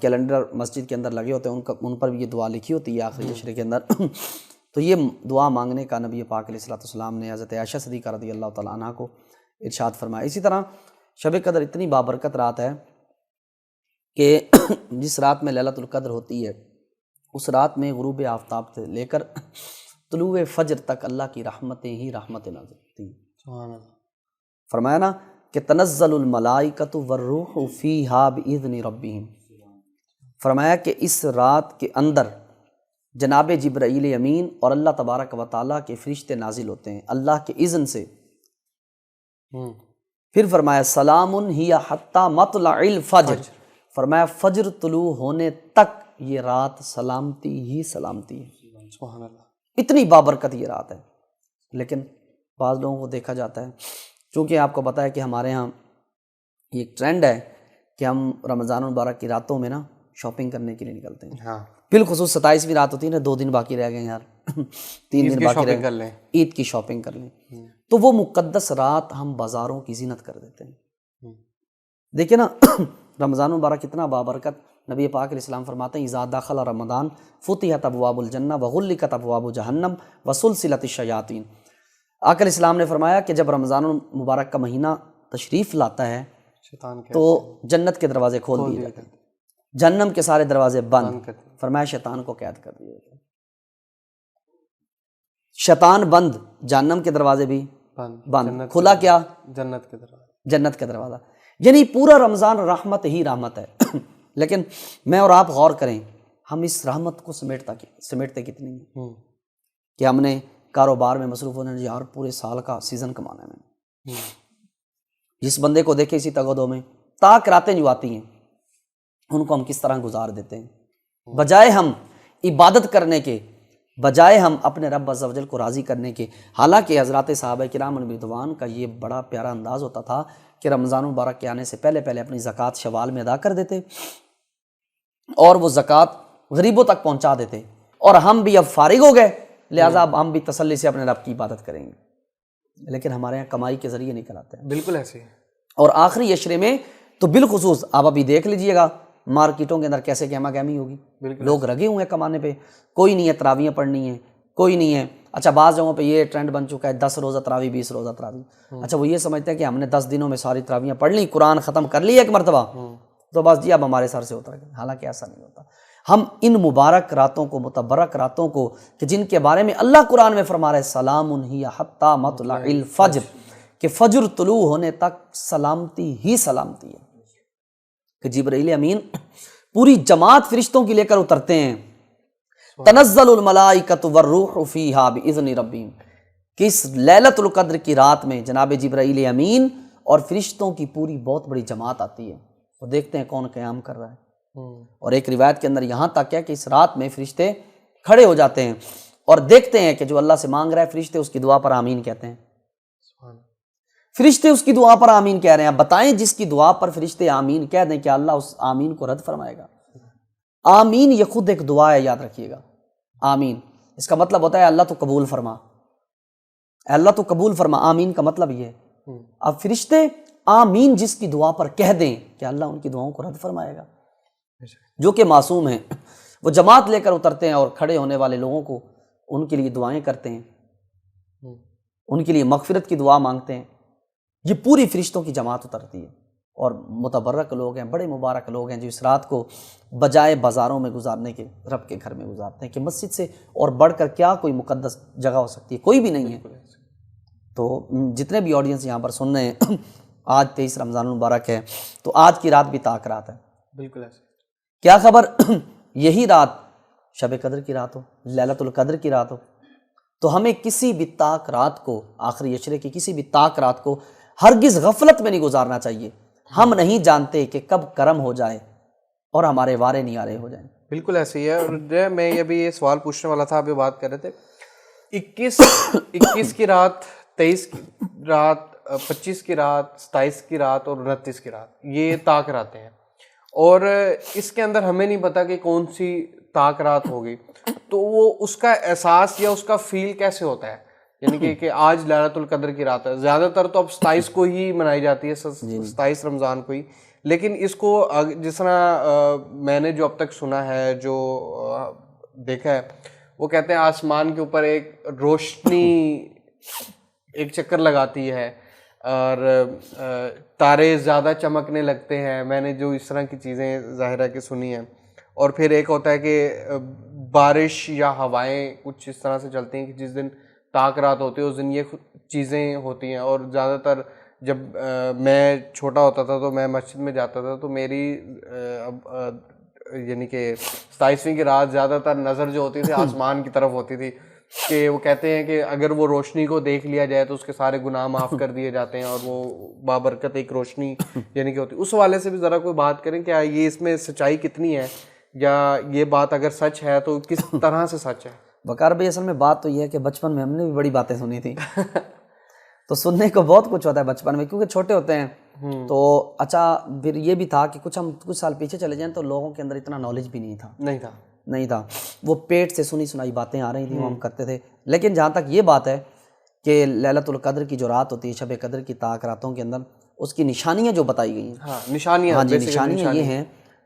کیلنڈر مسجد کے اندر لگے ہوتے ہیں ان پر بھی یہ دعا لکھی ہوتی ہے آخری عشرے کے اندر۔ تو یہ دعا مانگنے کا نبی پاک علیہ السلام نے حضرت عائشہ صدیقہ رضی اللہ تعالیٰ عنہ کو ارشاد فرمایا۔ اسی طرح شب قدر اتنی بابرکت رات ہے کہ جس رات میں لیلۃ القدر ہوتی ہے اس رات میں غروب آفتاب سے لے کر طلوع فجر تک اللہ کی رحمتیں ہی رحمتیں نازل ہوتی ہیں۔ سبحان اللہ۔ فرمایا نا کہ تنزل الملائکۃ والروح فیہا بإذن ربہم، فرمایا کہ اس رات کے اندر جناب جبرائیل امین اور اللہ تبارک و تعالیٰ کے فرشتے نازل ہوتے ہیں اللہ کے اذن سے۔ پھر فرمایا سلام ہی حتی مطلع الفجر، فرمایا فجر طلوع ہونے تک یہ رات سلامتی ہی سلامتی ہے۔ سبحان اللہ۔ اتنی بابرکت یہ رات ہے، لیکن بعض لوگوں کو دیکھا جاتا ہے، چونکہ آپ کو پتہ ہے کہ ہمارے ہاں یہ ایک ٹرینڈ ہے کہ ہم رمضان المبارک کی راتوں میں نا شاپنگ کرنے کے لیے نکلتے ہیں۔ ہاں، بالخصوص 27ویں رات ہوتی ہے نا، 2 دن باقی رہ گئے یار 3 دن باقی رہ کر گئے، لیں۔ عید کی شاپنگ کر لیں، تو وہ مقدس رات ہم بازاروں کی زینت کر دیتے ہیں۔ دیکھیں نا رمضان المبارک کتنا بابرکت، نبی پاک علیہ السلام فرماتے ہیں اذا دخل رمضان فتحت ابواب الجنہ وغلقت ابواب جہنم وسلسلت الشیاطین۔ آقا علیہ السلام نے فرمایا کہ جب رمضان المبارک کا مہینہ تشریف لاتا ہے شیطان کے تو جنت کے دروازے کھول دیے جاتے ہیں، جہنم کے سارے دروازے بند، فرمایا شیطان کو قید کر دیا جاتا ہے۔ شیطان بند، جہنم کے دروازے بھی بند، کھلا کیا؟ جنت کے دروازے، جنت کا دروازہ۔ یعنی پورا رمضان رحمت ہی رحمت ہے۔ لیکن میں اور آپ غور کریں، ہم اس رحمت کو سمیٹتے کتنی ہیں کہ ہم نے کاروبار میں مصروف ہونا، یار پورے سال کا سیزن کمانا ہے میں۔ جس بندے کو دیکھے اسی تگودو میں طاق راتیں جو آتی ہیں ان کو ہم کس طرح گزار دیتے ہیں، بجائے ہم عبادت کرنے کے، بجائے ہم اپنے رب عز و جل کو راضی کرنے کے۔ حالانکہ حضرات صحابہ کرام رضوان کا یہ بڑا پیارا انداز ہوتا تھا کہ رمضان مبارک کے آنے سے پہلے اپنی زکوٰۃ شوال میں ادا کر دیتے اور وہ زکوٰۃ غریبوں تک پہنچا دیتے، اور ہم بھی اب فارغ ہو گئے لہٰذا اب ہم بھی تسلی سے اپنے رب کی عبادت کریں گے۔ لیکن ہمارے یہاں کمائی کے ذریعے نکل آتے ہیں، بالکل ایسے ہی۔ اور آخری عشرے میں تو بالخصوص آپ ابھی دیکھ لیجئے گا مارکیٹوں کے اندر کیسے گہما گہمی ہوگی، لوگ لگے ہوئے ہیں کمانے پہ، کوئی نہیں ہے تراویحیں پڑھنی ہے، کوئی نہیں ہے۔ اچھا بعض جگہوں پہ یہ ٹرینڈ بن چکا ہے 10 روزہ تراویح 20 روزہ تراویح، اچھا وہ یہ سمجھتے ہیں کہ ہم نے 10 دنوں میں ساری تراویحیں پڑھ لی، قرآن ختم کر لی ایک مرتبہ تو بس جی اب ہمارے سر سے اتر گئے۔ حالانکہ ایسا نہیں ہوتا۔ ہم ان مبارک راتوں کو، متبرک راتوں کو کہ جن کے بارے میں اللہ قرآن میں فرما رہا ہے سلام ہی حتی مطلع الفجر، کہ فجر طلوع ہونے تک سلامتی ہی سلامتی ہے، کہ جبرائیل امین پوری جماعت فرشتوں کی لے کر اترتے ہیں، تنزل الملائکۃ والروح فیہا بإذن ربہم، کہ اس لیلۃ القدر کی رات میں جناب جبرائیل امین اور فرشتوں کی پوری بہت بڑی جماعت آتی ہے، وہ دیکھتے ہیں کون قیام کر رہا ہے۔ اور ایک روایت کے اندر یہاں تک ہے کہ اس رات میں فرشتے کھڑے ہو جاتے ہیں اور دیکھتے ہیں کہ جو اللہ سے مانگ رہا ہے فرشتے اس کی دعا پر آمین کہتے ہیں، فرشتے اس کی دعا پر آمین کہہ رہے ہیں۔ بتائیں جس کی دعا پر فرشتے آمین کہہ دیں کہ اللہ اس آمین کو رد فرمائے گا؟ آمین یہ خود ایک دعا ہے، یاد رکھیے گا۔ آمین اس کا مطلب ہوتا ہے اللہ تو قبول فرما، اللہ تو قبول فرما، آمین کا مطلب یہ ہے۔ اب فرشتے آمین جس کی دعا پر کہہ دیں کہ اللہ ان کی دعاؤں کو رد فرمائے گا، جو کہ معصوم ہیں، وہ جماعت لے کر اترتے ہیں اور کھڑے ہونے والے لوگوں کو ان کے لیے دعائیں کرتے ہیں، ان کے لیے مغفرت کی دعا مانگتے ہیں۔ یہ پوری فرشتوں کی جماعت اترتی ہے اور متبرک لوگ ہیں، بڑے مبارک لوگ ہیں جو اس رات کو بجائے بازاروں میں گزارنے کے رب کے گھر میں گزارتے ہیں، کہ مسجد سے اور بڑھ کر کیا کوئی مقدس جگہ ہو سکتی ہے، کوئی بھی نہیں ہے۔ تو جتنے بھی آڈینس یہاں پر سن رہے ہیں، آج 23 رمضان المبارک ہے، تو آج کی رات بھی تاک رات ہے۔ بالکل ایسے کیا خبر یہی رات شب قدر کی رات ہو، لیلۃ القدر کی رات ہو، تو ہمیں کسی بھی تاک رات کو، آخری عشرے کی کسی بھی تاک رات کو ہرگز غفلت میں نہیں گزارنا چاہیے۔ ہم نہیں جانتے کہ کب کرم ہو جائے اور ہمارے وارے نہیں آرے ہو جائیں۔ بالکل ایسے ہی ہے۔ اور جو ہے میں یہ سوال پوچھنے والا تھا، آپ یہ بات کر رہے تھے 21 کی رات، 23 کی رات، 25 کی رات، 27 کی رات اور 29 کی رات، یہ تاک راتیں ہیں، اور اس کے اندر ہمیں نہیں پتا کہ کون سی تاک رات ہوگی، تو وہ اس کا احساس یا اس کا فیل کیسے ہوتا ہے؟ یعنی کہ آج لیلۃ القدر کی رات ہے، زیادہ تر تو اب 27 کو ہی منائی جاتی ہے، 27 رمضان کو ہی، لیکن اس کو جس طرح میں نے جو اب تک سنا ہے، جو دیکھا ہے، وہ کہتے ہیں آسمان کے اوپر ایک روشنی ایک چکر لگاتی ہے اور تارے زیادہ چمکنے لگتے ہیں، میں نے جو اس طرح کی چیزیں ظاہرہ کہ سنی ہیں، اور پھر ایک ہوتا ہے کہ بارش یا ہوائیں کچھ اس طرح سے چلتی ہیں کہ جس دن تاک رات ہوتی ہے اس دن یہ چیزیں ہوتی ہیں۔ اور زیادہ تر جب میں چھوٹا ہوتا تھا تو میں مسجد میں جاتا تھا، تو میری یعنی کہ 27ویں کی رات زیادہ تر نظر جو ہوتی تھی آسمان کی طرف ہوتی تھی، کہ وہ کہتے ہیں کہ اگر وہ روشنی کو دیکھ لیا جائے تو اس کے سارے گناہ معاف کر دیے جاتے ہیں، اور وہ بابرکت ایک روشنی یعنی کہ ہوتی ہے۔ اس حوالے سے بھی ذرا کوئی بات کریں، کیا یہ اس میں سچائی کتنی ہے، یا یہ بات اگر سچ ہے تو کس طرح سے سچ ہے؟ وقار بھائی اصل میں بات تو یہ ہے کہ بچپن میں ہم نے بھی بڑی باتیں سنی تھیں تو سننے کو بہت کچھ ہوتا ہے بچپن میں، کیونکہ چھوٹے ہوتے ہیں تو اچھا پھر یہ بھی تھا کہ کچھ سال پیچھے چلے جائیں تو لوگوں کے اندر اتنا نالج بھی نہیں تھا، وہ پیٹ سے سنی سنائی باتیں آ رہی تھیں، وہ ہم کرتے تھے۔ لیکن جہاں تک یہ بات ہے کہ لیلۃ القدر کی جو رات ہوتی ہے، شب قدر کی تاک راتوں کے اندر اس کی نشانیاں جو بتائی گئی ہیں، نشانیاں یہ ہیں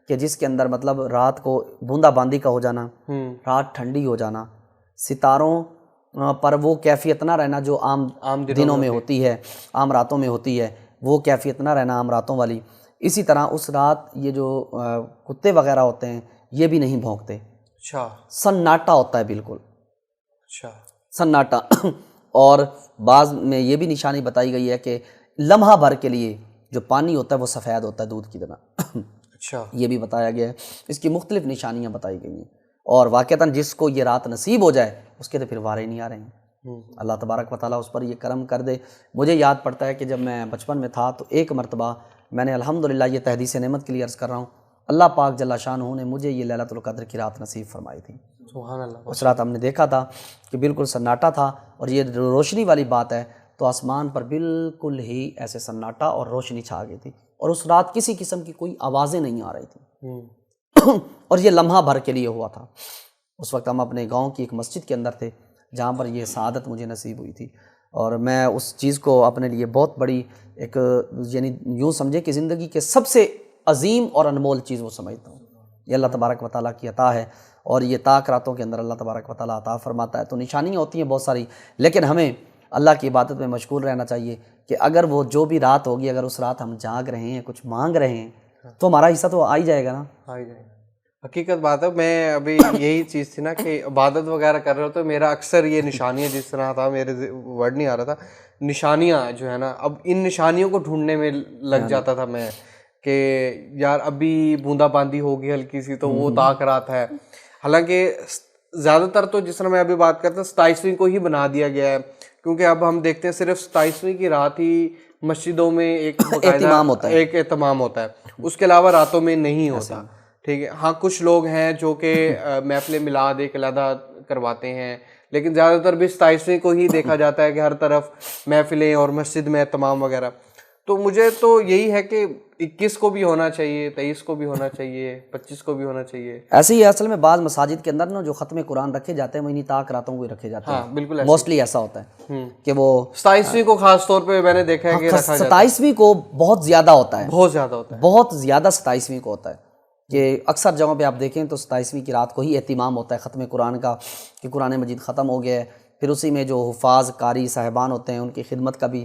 کہ جس کے اندر مطلب رات کو بوندا باندی کا ہو جانا، رات ٹھنڈی ہو جانا، ستاروں پر وہ کیفیت نہ رہنا جو عام دنوں میں ہوتی ہے، عام راتوں میں ہوتی ہے، وہ کیفیت نہ رہنا عام راتوں والی۔ اسی طرح اس رات یہ جو کتے وغیرہ ہوتے ہیں یہ بھی نہیں بھونکتے، سناٹا ہوتا ہے، بالکل سناٹا۔ اور بعض میں یہ بھی نشانی بتائی گئی ہے کہ لمحہ بھر کے لیے جو پانی ہوتا ہے وہ سفید ہوتا ہے دودھ کی طرح، یہ بھی بتایا گیا ہے۔ اس کی مختلف نشانیاں بتائی گئی ہیں، اور واقعتاً جس کو یہ رات نصیب ہو جائے اس کے تو پھر وارے نہیں آ رہے ہیں۔ اللہ تبارک و تعالیٰ اس پر یہ کرم کر دے۔ مجھے یاد پڑتا ہے کہ جب میں بچپن میں تھا تو ایک مرتبہ میں نے الحمدللہ، یہ تحدیث نعمت کے لیے عرض کر رہا ہوں، اللہ پاک جل شانہ نے مجھے یہ لیلۃ القدر کی رات نصیب فرمائی تھی۔ سبحان اللہ۔ اس رات ہم نے دیکھا تھا کہ بالکل سناٹا تھا، اور یہ روشنی والی بات ہے تو آسمان پر بالکل ہی ایسے سناٹا اور روشنی چھا گئی تھی، اور اس رات کسی قسم کی کوئی آوازیں نہیں آ رہی تھیں اور یہ لمحہ بھر کے لیے ہوا تھا۔ اس وقت ہم اپنے گاؤں کی ایک مسجد کے اندر تھے جہاں پر یہ سعادت مجھے نصیب ہوئی تھی، اور میں اس چیز کو اپنے لیے بہت بڑی ایک یعنی یوں سمجھے کہ زندگی کے سب سے عظیم اور انمول چیز وہ سمجھتا ہوں۔ یہ اللہ تبارک و تعالیٰ کی عطا ہے، اور یہ تاک راتوں کے اندر اللہ تبارک و تعالیٰ عطا فرماتا ہے۔ تو نشانیاں ہوتی ہیں بہت ساری، لیکن ہمیں اللہ کی عبادت میں مشغول رہنا چاہیے کہ اگر وہ جو بھی رات ہوگی، اگر اس رات ہم جاگ رہے ہیں، کچھ مانگ رہے ہیں، تو ہمارا حصہ تو آ ہی جائے گا نا۔ حقیقت بات ہے، میں ابھی یہی چیز تھی نا کہ عبادت وغیرہ کر رہے ہو تو میرا اکثر یہ نشانیاں جس طرح تھا، میرے ورڈ نہیں آ رہا تھا، نشانیاں جو ہے نا، اب ان نشانیوں کو ڈھونڈنے میں لگ جاتا تھا میں کہ یار ابھی بوندا باندی ہوگی ہلکی سی تو وہ تاک رات ہے۔ حالانکہ زیادہ تر تو جس طرح میں ابھی بات کرتا ہوں 27ویں کو ہی بنا دیا گیا ہے، کیونکہ اب ہم دیکھتے ہیں صرف 27ویں کی رات ہی مسجدوں میں ایک اہتمام ہوتا ہے، اس کے علاوہ راتوں میں نہیں ہوتا، ٹھیک ہے۔ ہاں کچھ لوگ ہیں جو کہ محفل میلاد ایک علیحدہ کرواتے ہیں، لیکن زیادہ تر بھی 27ویں کو ہی دیکھا جاتا ہے کہ ہر طرف محفلیں اور مسجد میں اہتمام وغیرہ۔ تو مجھے تو یہی ہے کہ 21 کو بھی ہونا چاہیے، 23 کو بھی ہونا چاہیے، 25 کو بھی ہونا چاہیے۔ ایسے ہی اصل میں بعض مساجد کے اندر نا جو ختم قرآن رکھے جاتے ہیں وہ انہیں تاک راتوں کو ہی رکھے جاتے ہیں۔ ہاں بالکل، موسٹلی ایسا ہوتا ہے کہ وہ 27ویں کو خاص طور پہ میں نے دیکھا ہے کہ رکھا جاتا ہے۔ 27ویں کو بہت زیادہ ہوتا ہے، بہت زیادہ ہوتا ہے، بہت زیادہ 27ویں کو ہوتا ہے، کہ اکثر جگہوں پہ آپ دیکھیں تو 27ویں کی رات کو ہی اہتمام ہوتا ہے ختم قرآن کا، کہ قرآن مجید ختم ہو گیا ہے، پھر اسی میں جو حفاظ قاری صاحبان ہوتے ہیں ان کی خدمت کا بھی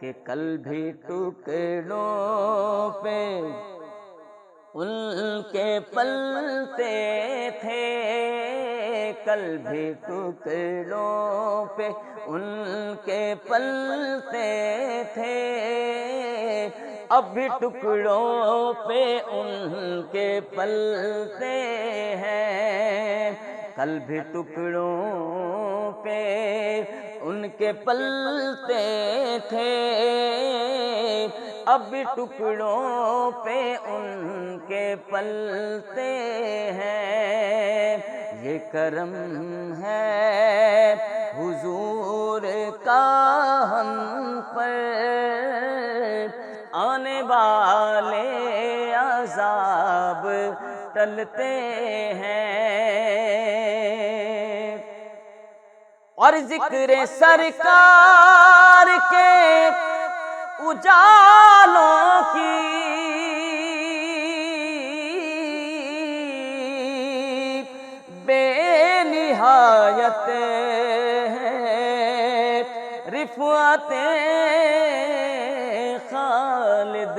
کہ کل بھی ٹکڑوں پہ ان کے پلتے تھے، کل بھی ٹکڑوں پہ ان کے پلتے تھے، اب بھی ٹکڑوں پہ ان کے پلتے ہیں، کل بھی ٹکڑوں پہ ان کے پلتے تھے، اب بھی ٹکڑوں پہ ان کے پلتے ہیں، یہ کرم ہے حضور کا ہم پر، آنے والے عذاب ٹلتے ہیں، اور ذکر سرکار کے اجالوں کی بے نہایت ہے رفعتیں خالد،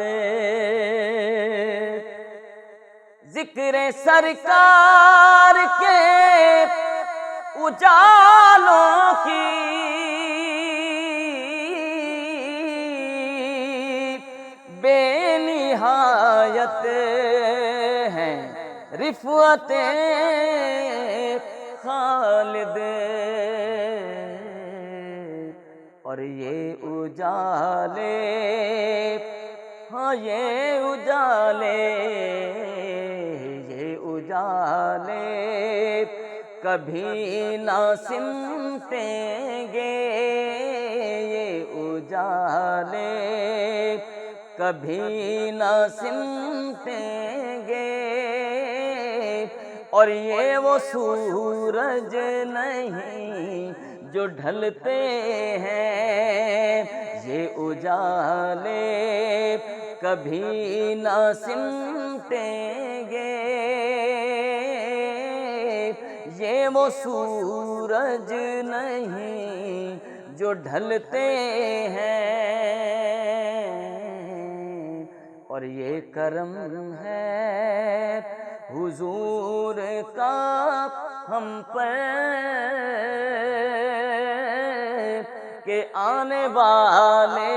ذکر سرکار کے اجالوں کی بے نہایت ہیں رفعتیں خالد، اور یہ اجالے، ہاں یہ اجالے، یہ اجالے کبھی نہ سمٹیں گے، یہ اجالے کبھی نہ سمٹیں گے، اور یہ وہ سورج نہیں جو ڈھلتے ہیں، یہ اجالے کبھی نہ سمٹیں گے، یہ وہ سورج نہیں جو ڈھلتے ہیں، اور یہ کرم ہے حضور کا ہم پر کہ آنے والے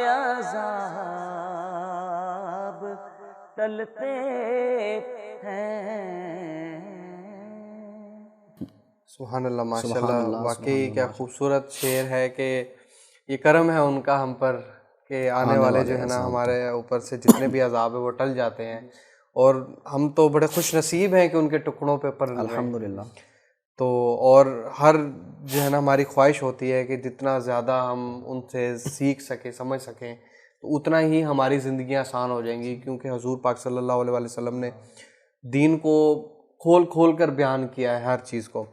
عذاب ٹلتے ہیں۔ سبحان اللہ، ماشاء اللہ، واقعی کیا خوبصورت شعر ہے کہ یہ کرم ہے ان کا ہم پر کہ آنے والے جو ہے نا ہمارے اوپر سے جتنے بھی عذاب ہے وہ ٹل جاتے ہیں، اور ہم تو بڑے خوش نصیب ہیں کہ ان کے ٹکڑوں پہ پر الحمدللہ۔ تو اور ہر جو ہے نا ہماری خواہش ہوتی ہے کہ جتنا زیادہ ہم ان سے سیکھ سکیں، سمجھ سکیں، تو اتنا ہی ہماری زندگیاں آسان ہو جائیں گی، کیونکہ حضور پاک صلی اللہ علیہ وسلم نے دین کو کھول کھول کر بیان کیا ہے ہر چیز کو۔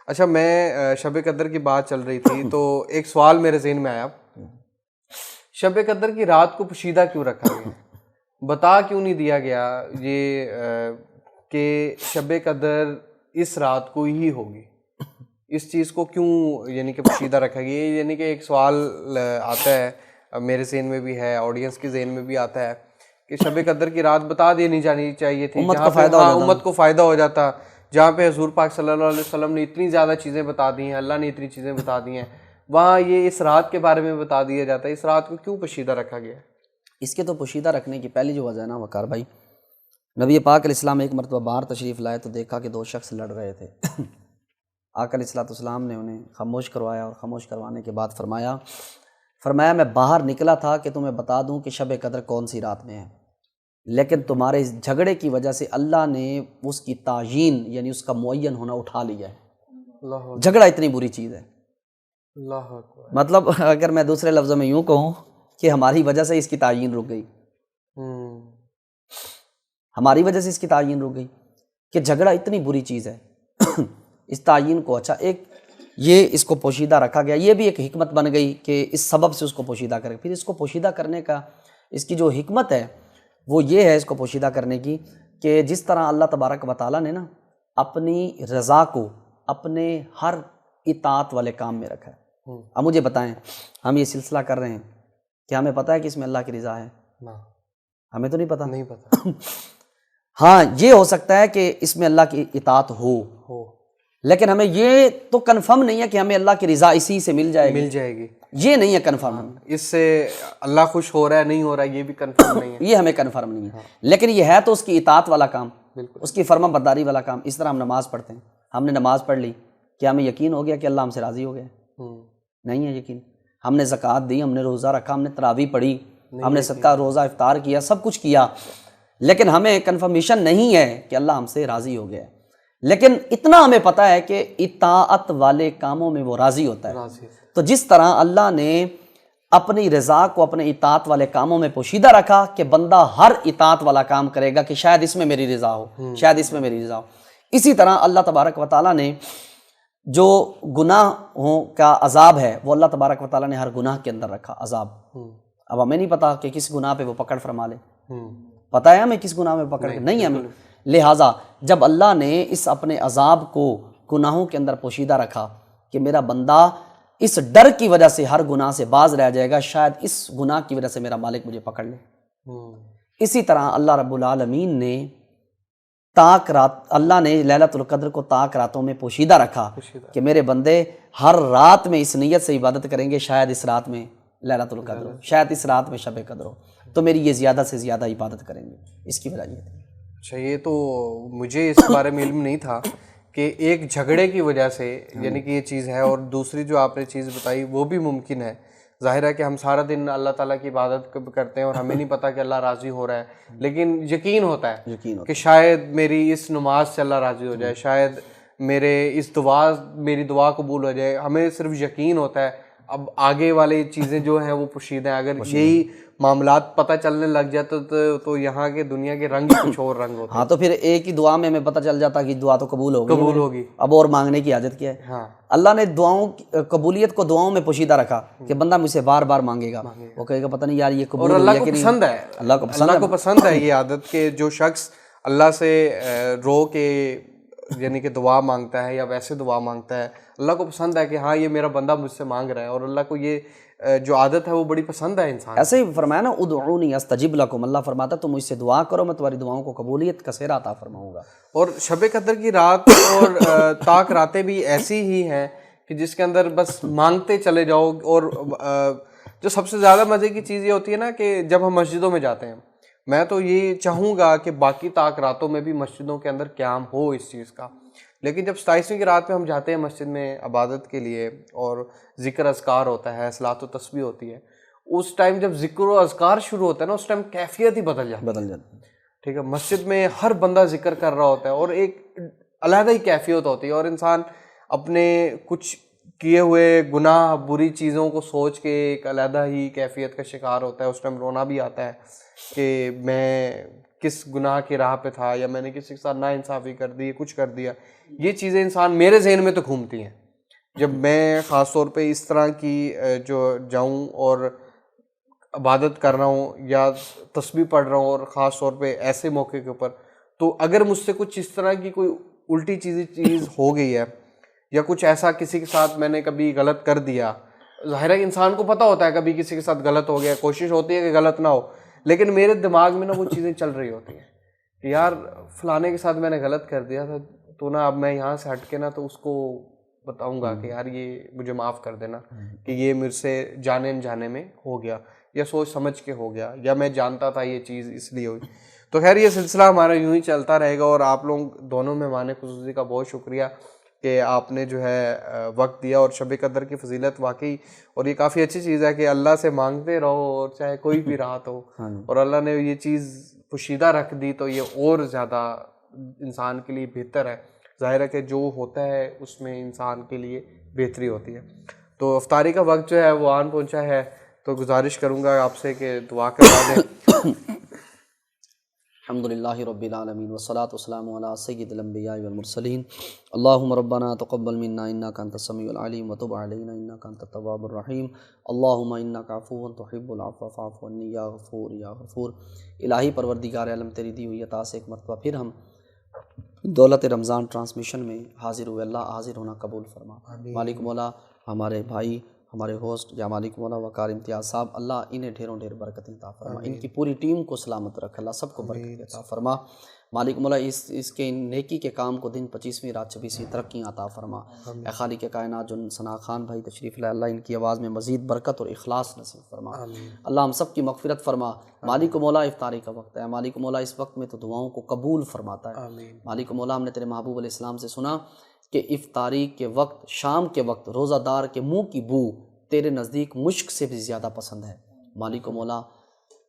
اچھا، میں شب قدر کی بات چل رہی تھی تو ایک سوال میرے ذہن میں آیا، شب قدر کی رات کو پوشیدہ کیوں رکھا گیا؟ بتا کیوں نہیں دیا گیا یہ کہ شب قدر اس رات کو ہی ہوگی؟ اس چیز کو کیوں یعنی کہ پوشیدہ رکھا گیا؟ یعنی کہ ایک سوال آتا ہے میرے ذہن میں بھی ہے، آڈینس کے ذہن میں بھی آتا ہے کہ شب قدر کی رات بتا دینی جانی چاہیے تھی، امت کو فائدہ ہو جاتا، جہاں پہ حضور پاک صلی اللہ علیہ وسلم نے اتنی زیادہ چیزیں بتا دی ہیں، اللہ نے اتنی چیزیں بتا دی ہیں، وہاں یہ اس رات کے بارے میں بتا دیا جاتا ہے۔ اس رات کو کیوں پوشیدہ رکھا گیا؟ اس کے تو پوشیدہ رکھنے کی پہلی جو وجہ ہے نا وقار بھائی، نبی پاک علیہ السلام ایک مرتبہ باہر تشریف لائے تو دیکھا کہ دو شخص لڑ رہے تھے۔ آقا علیہ السلام نے انہیں خاموش کروایا، اور خاموش کروانے کے بعد فرمایا میں باہر نکلا تھا کہ تمہیں بتا دوں کہ شب قدر کون سی رات میں ہے، لیکن تمہارے اس جھگڑے کی وجہ سے اللہ نے اس کی تعیین یعنی اس کا معین ہونا اٹھا لیا ہے۔ جھگڑا اتنی بری چیز ہے، اللہ اکبر۔ مطلب اگر میں دوسرے لفظوں میں یوں کہوں کہ ہماری وجہ سے اس کی تعیین رک گئی، ہماری وجہ سے اس کی تعیین رک گئی کہ جھگڑا اتنی بری چیز ہے۔ اس تعیین کو اچھا ایک یہ اس کو پوشیدہ رکھا گیا، یہ بھی ایک حکمت بن گئی کہ اس سبب سے اس کو پوشیدہ کرے۔ پھر اس کو پوشیدہ کرنے کا اس کی جو حکمت ہے وہ یہ ہے اس کو پوشیدہ کرنے کی کہ جس طرح اللہ تبارک و تعالیٰ نے نا اپنی رضا کو اپنے ہر اطاعت والے کام میں رکھا ہے۔ اب مجھے بتائیں، ہم یہ سلسلہ کر رہے ہیں، کیا ہمیں پتہ ہے کہ اس میں اللہ کی رضا ہے؟ نا، ہمیں تو نہیں پتہ. نہیں پتہ. ہاں یہ ہو سکتا ہے کہ اس میں اللہ کی اطاعت ہو، لیکن ہمیں یہ تو کنفرم نہیں ہے کہ ہمیں اللہ کی رضا اسی سے مل جائے گی. یہ نہیں ہے کنفرم. اس سے اللہ خوش ہو رہا ہے نہیں ہو رہا ہے یہ بھی کنفرم نہیں ہے. یہ ہمیں کنفرم نہیں ہے، لیکن یہ ہے تو اس کی اطاعت والا کام، بالکل اس کی فرما برداری والا کام. اس طرح ہم نماز پڑھتے ہیں، ہم نے نماز پڑھ لی، کیا ہمیں یقین ہو گیا کہ اللہ ہم سے راضی ہو گیا؟ نہیں ہے یقین. ہم نے زکوٰۃ دی، ہم نے روزہ رکھا، ہم نے تراویح پڑھی، ہم نے صدقہ روزہ افطار کیا، سب کچھ کیا، لیکن ہمیں کنفرمیشن نہیں ہے کہ اللہ ہم سے راضی ہو گیا ہے. لیکن اتنا ہمیں پتہ ہے کہ اطاعت والے کاموں میں وہ راضی ہوتا ہے. تو جس طرح اللہ نے اپنی رضا کو اپنے اطاعت والے کاموں میں پوشیدہ رکھا کہ بندہ ہر اطاعت والا کام کرے گا کہ شاید اس میں میری رضا ہو، شاید اس میں میری رضا ہو. اسی طرح اللہ تبارک و تعالیٰ نے جو گناہوں کا عذاب ہے وہ اللہ تبارک و تعالیٰ نے ہر گناہ کے اندر رکھا عذاب. اب ہمیں نہیں پتا کہ کس گناہ پہ وہ پکڑ فرما لے، پتہ ہے ہمیں کس گناہ میں پکڑ نہیں ہمیں. لہٰذا جب اللہ نے اس اپنے عذاب کو گناہوں کے اندر پوشیدہ رکھا کہ میرا بندہ اس ڈر کی وجہ سے ہر گناہ سے باز رہ جائے گا شاید اس گناہ کی وجہ سے میرا مالک مجھے پکڑ لے. اسی طرح اللہ رب العالمین نے طاق رات، اللہ نے لیلۃ القدر کو طاق راتوں میں پوشیدہ رکھا کہ میرے بندے ہر رات میں اس نیت سے عبادت کریں گے شاید اس رات میں لیلۃ القدر ہو، شاید اس رات میں شب قدر ہو، تو میری یہ زیادہ سے زیادہ عبادت کریں گے. اس کی وجہ یہ تھی. اچھا، یہ تو مجھے اس بارے میں علم نہیں تھا کہ ایک جھگڑے کی وجہ سے یعنی کہ یہ چیز ہے. اور دوسری جو آپ نے چیز بتائی وہ بھی ممکن ہے. ظاہر ہے کہ ہم سارا دن اللہ تعالیٰ کی عبادت کرتے ہیں اور ہمیں نہیں پتہ کہ اللہ راضی ہو رہا ہے، لیکن یقین ہوتا ہے کہ شاید میری اس نماز سے اللہ راضی ہو جائے، شاید میری دعا قبول ہو جائے. ہمیں صرف یقین ہوتا ہے. اب آگے والی چیزیں جو ہیں وہ پوشیدہ ہیں. اگر یہی معاملات پتہ چلنے لگ جاتے تو یہاں کے دنیا کے رنگ کچھ اور رنگ ہوتے. ہاں تو پھر ایک ہی دعا میں ہمیں پتہ چل جاتا کہ دعا تو قبول ہوگی، اب اور مانگنے کی حاجت کیا ہے. ہاں اللہ نے دعاؤں قبولیت کو دعاؤں میں پوشیدہ رکھا کہ بندہ مجھ سے بار بار مانگے گا، وہ کہے گا پتہ نہیں یار یہ قبول اور ہو اللہ گیا کو کہ نہیں. پسند ہے، اللہ کو پسند ہے یہ عادت کہ جو شخص اللہ سے رو کے یعنی کہ دعا مانگتا ہے یا ویسے دعا مانگتا ہے، اللہ کو پسند ہے کہ ہاں یہ میرا بندہ مجھ سے مانگ رہا ہے. اور اللہ کو یہ جو عادت ہے وہ بڑی پسند ہے انسان. ایسے ہی فرمایا نا ادعونی استجب لکم، اللہ فرماتا تم مجھ سے دعا کرو میں تمہاری دعاؤں کو قبولیت کا سہرا عطا فرماؤں گا. اور شب قدر کی رات اور طاق راتیں بھی ایسی ہی ہیں کہ جس کے اندر بس مانگتے چلے جاؤ. اور جو سب سے زیادہ مزے کی چیز یہ ہوتی ہے نا کہ جب ہم مسجدوں میں جاتے ہیں، میں تو یہ چاہوں گا کہ باقی طاق راتوں میں بھی مسجدوں کے اندر قیام ہو اس چیز کا. لیکن جب 27ویں کی رات میں ہم جاتے ہیں مسجد میں عبادت کے لیے اور ذکر اذکار ہوتا ہے، صلاۃ و تسبیح ہوتی ہے، اس ٹائم جب ذکر و اذکار شروع ہوتا ہے نا اس ٹائم کیفیت ہی بدل جاتی ہے. ٹھیک ہے، مسجد میں ہر بندہ ذکر کر رہا ہوتا ہے اور ایک علیحدہ ہی کیفیت ہوتی ہے. اور انسان اپنے کچھ کیے ہوئے گناہ بری چیزوں کو سوچ کے ایک علیحدہ ہی کیفیت کا شکار ہوتا ہے. اس ٹائم رونا بھی آتا ہے کہ میں کس گناہ کی راہ پہ تھا یا میں نے کسی کے ساتھ ناانصافی کر دی، کچھ کر دیا. یہ چیزیں انسان میرے ذہن میں تو گھومتی ہیں جب میں خاص طور پہ اس طرح کی جو جاؤں اور عبادت کر رہا ہوں یا تسبیح پڑھ رہا ہوں اور خاص طور پہ ایسے موقع کے اوپر. تو اگر مجھ سے کچھ اس طرح کی کوئی الٹی چیز ہو گئی ہے یا کچھ ایسا کسی کے ساتھ میں نے کبھی غلط کر دیا، ظاہر ہے انسان کو پتہ ہوتا ہے کبھی کسی کے ساتھ غلط ہو گیا، کوشش ہوتی ہے کہ غلط نہ ہو، لیکن میرے دماغ میں نا وہ چیزیں چل رہی ہوتی ہیں کہ یار فلانے کے ساتھ میں نے غلط کر دیا تھا تو نا اب میں یہاں سے ہٹ کے نا تو اس کو بتاؤں گا کہ یار یہ مجھے معاف کر دینا کہ یہ میرے سے جانے انجانے میں ہو گیا یا سوچ سمجھ کے ہو گیا یا میں جانتا تھا یہ چیز اس لیے ہوئی. تو خیر یہ سلسلہ ہمارا یوں ہی چلتا رہے گا. اور آپ لوگ دونوں مہمان خصوصی کا بہت شکریہ کہ آپ نے جو ہے وقت دیا. اور شب قدر کی فضیلت واقعی اور یہ کافی اچھی چیز ہے کہ اللہ سے مانگتے رہو اور چاہے کوئی بھی رات ہو اور اللہ نے یہ چیز پوشیدہ رکھ دی تو یہ اور زیادہ انسان کے لیے بہتر ہے. ظاہر ہے کہ جو ہوتا ہے اس میں انسان کے لیے بہتری ہوتی ہے. تو افطاری کا وقت جو ہے وہ آن پہنچا ہے تو گزارش کروں گا آپ سے کہ دعا کروا دیں. الحمدللہ رب العالمین والصلاة والسلام علی سید الانبیاء والمرسلین. اللہم ربنا تقبل منا انک انت السمیع العلیم وتب علینا انک انت التواب الرحیم. اللہم انک عفو تحب العفو فاعف عنی یا غفور یا غفور. الہی پروردگار عالم تیری دی ہوئی عطا سے ایک مرتبہ پھر ہم دولت رمضان ٹرانسمیشن میں حاضر ہوئے. اللہ حاضر ہونا قبول فرما. مالک مولا ہمارے بھائی ہمارے ہوسٹ یا مالک مولا وقار امتیاز صاحب، اللہ انہیں ڈھیروں ڈھیر برکتیں عطا فرما، ان کی پوری ٹیم کو سلامت رکھ، اللہ سب کو برکتیں عطا فرما، مالک مولا اس کے نیکی کے کام کو دن 25ویں رات 26ویں ترقیاں عطا فرما، اے خالق کائنات جو ثنا خان بھائی تشریف لائے، اللہ ان کی آواز میں مزید برکت اور اخلاص نصیب فرما، اللہ ہم سب کی مغفرت فرما۔ مالک مولا افطاری کا وقت ہے، مالک مولا اس وقت میں تو دعاؤں کو قبول فرماتا ہے، مالک مولا ہم نے تیرے محبوب علیہ السلام سے سنا کہ افطاری کے وقت، شام کے وقت روزہ دار کے منہ کی بو تیرے نزدیک مشک سے بھی زیادہ پسند ہے، مالک مولا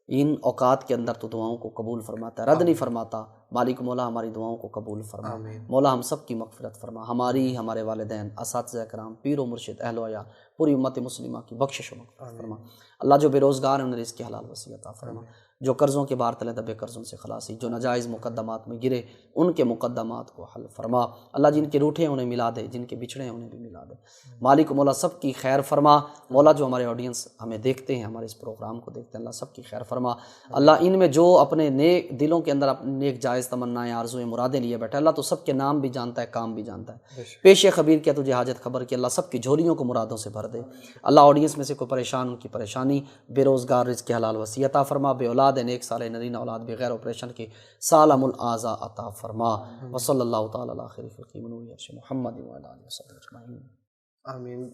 ان اوقات کے اندر تو دعاؤں کو قبول فرماتا ہے، رد نہیں فرماتا، مالک مولا ہماری دعاؤں کو قبول فرما، مولا ہم سب کی مغفرت فرما، ہماری، ہمارے والدین، اساتذہ کرام، پیر و مرشد، اہل و عیال، پوری امت مسلمہ کی بخشش و مغفرت فرما، اللہ جو بے روزگار ہیں انہیں رزق حلال وسیع عطا فرما، جو قرضوں کے بار تلے دبے قرضوں سے خلاصی، جو ناجائز مقدمات میں گرے ان کے مقدمات کو حل فرما، اللہ جن کے روٹھے ہیں انہیں ملا دے، جن کے بچھڑے ہیں انہیں بھی ملا دے، مالک مولا سب کی خیر فرما، مولا جو ہمارے آڈینس ہمیں دیکھتے ہیں، ہمارے اس پروگرام کو دیکھتے ہیں، اللہ سب کی خیر فرما، اللہ ان میں جو اپنے نیک دلوں کے اندر اپنے نیک جائز تمنائیں، آرزویں، مرادیں لیے بیٹھے، اللہ تو سب کے نام بھی جانتا ہے، کام بھی جانتا ہے، پیش خبیر کیا تجھے حاجت خبر کی، اللہ سب کی جھولیوں کو مرادوں سے بھر دے، اللہ آڈینس میں سے کوئی پریشان، ان کی پریشانی، بے روزگار رزق حلال وسیع عطا فرما، بے اولاد نیک سال نرین اولاد بغیر آپریشن کے سالم الاعضاء عطا فرما، وصلی اللہ تعالی علی خیر خلقہ محمد وعلی آلہ وصحبہ اجمعین۔ آمین۔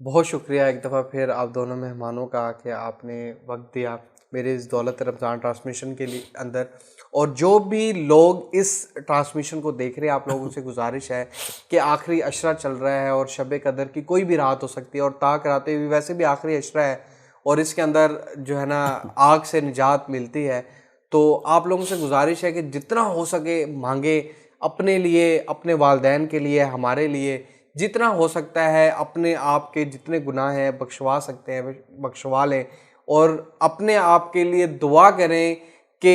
بہت شکریہ ایک دفعہ پھر آپ دونوں مہمانوں کا کہ آپ نے وقت دیا میرے اس دولت رمضان ٹرانسمیشن کے لیے اندر، اور جو بھی لوگ اس ٹرانسمیشن کو دیکھ رہے ہیں آپ لوگوں سے گزارش ہے کہ آخری عشرہ چل رہا ہے اور شب قدر کی کوئی بھی رات ہو سکتی ہے، اور تاک راتیں بھی ویسے بھی آخری عشرہ ہے اور اس کے اندر جو ہے نا آگ سے نجات ملتی ہے، تو آپ لوگوں سے گزارش ہے کہ جتنا ہو سکے مانگے، اپنے لیے، اپنے والدین کے لیے، ہمارے لیے، جتنا ہو سکتا ہے اپنے آپ کے جتنے گناہ ہیں بخشوا سکتے ہیں بخشوا لیں، اور اپنے آپ کے لیے دعا کریں کہ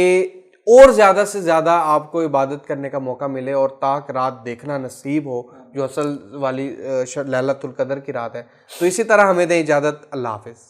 اور زیادہ سے زیادہ آپ کو عبادت کرنے کا موقع ملے اور تاک رات دیکھنا نصیب ہو جو اصل والی لیلۃ القدر کی رات ہے۔ تو اسی طرح ہمیں دیں اجازت، اللہ حافظ۔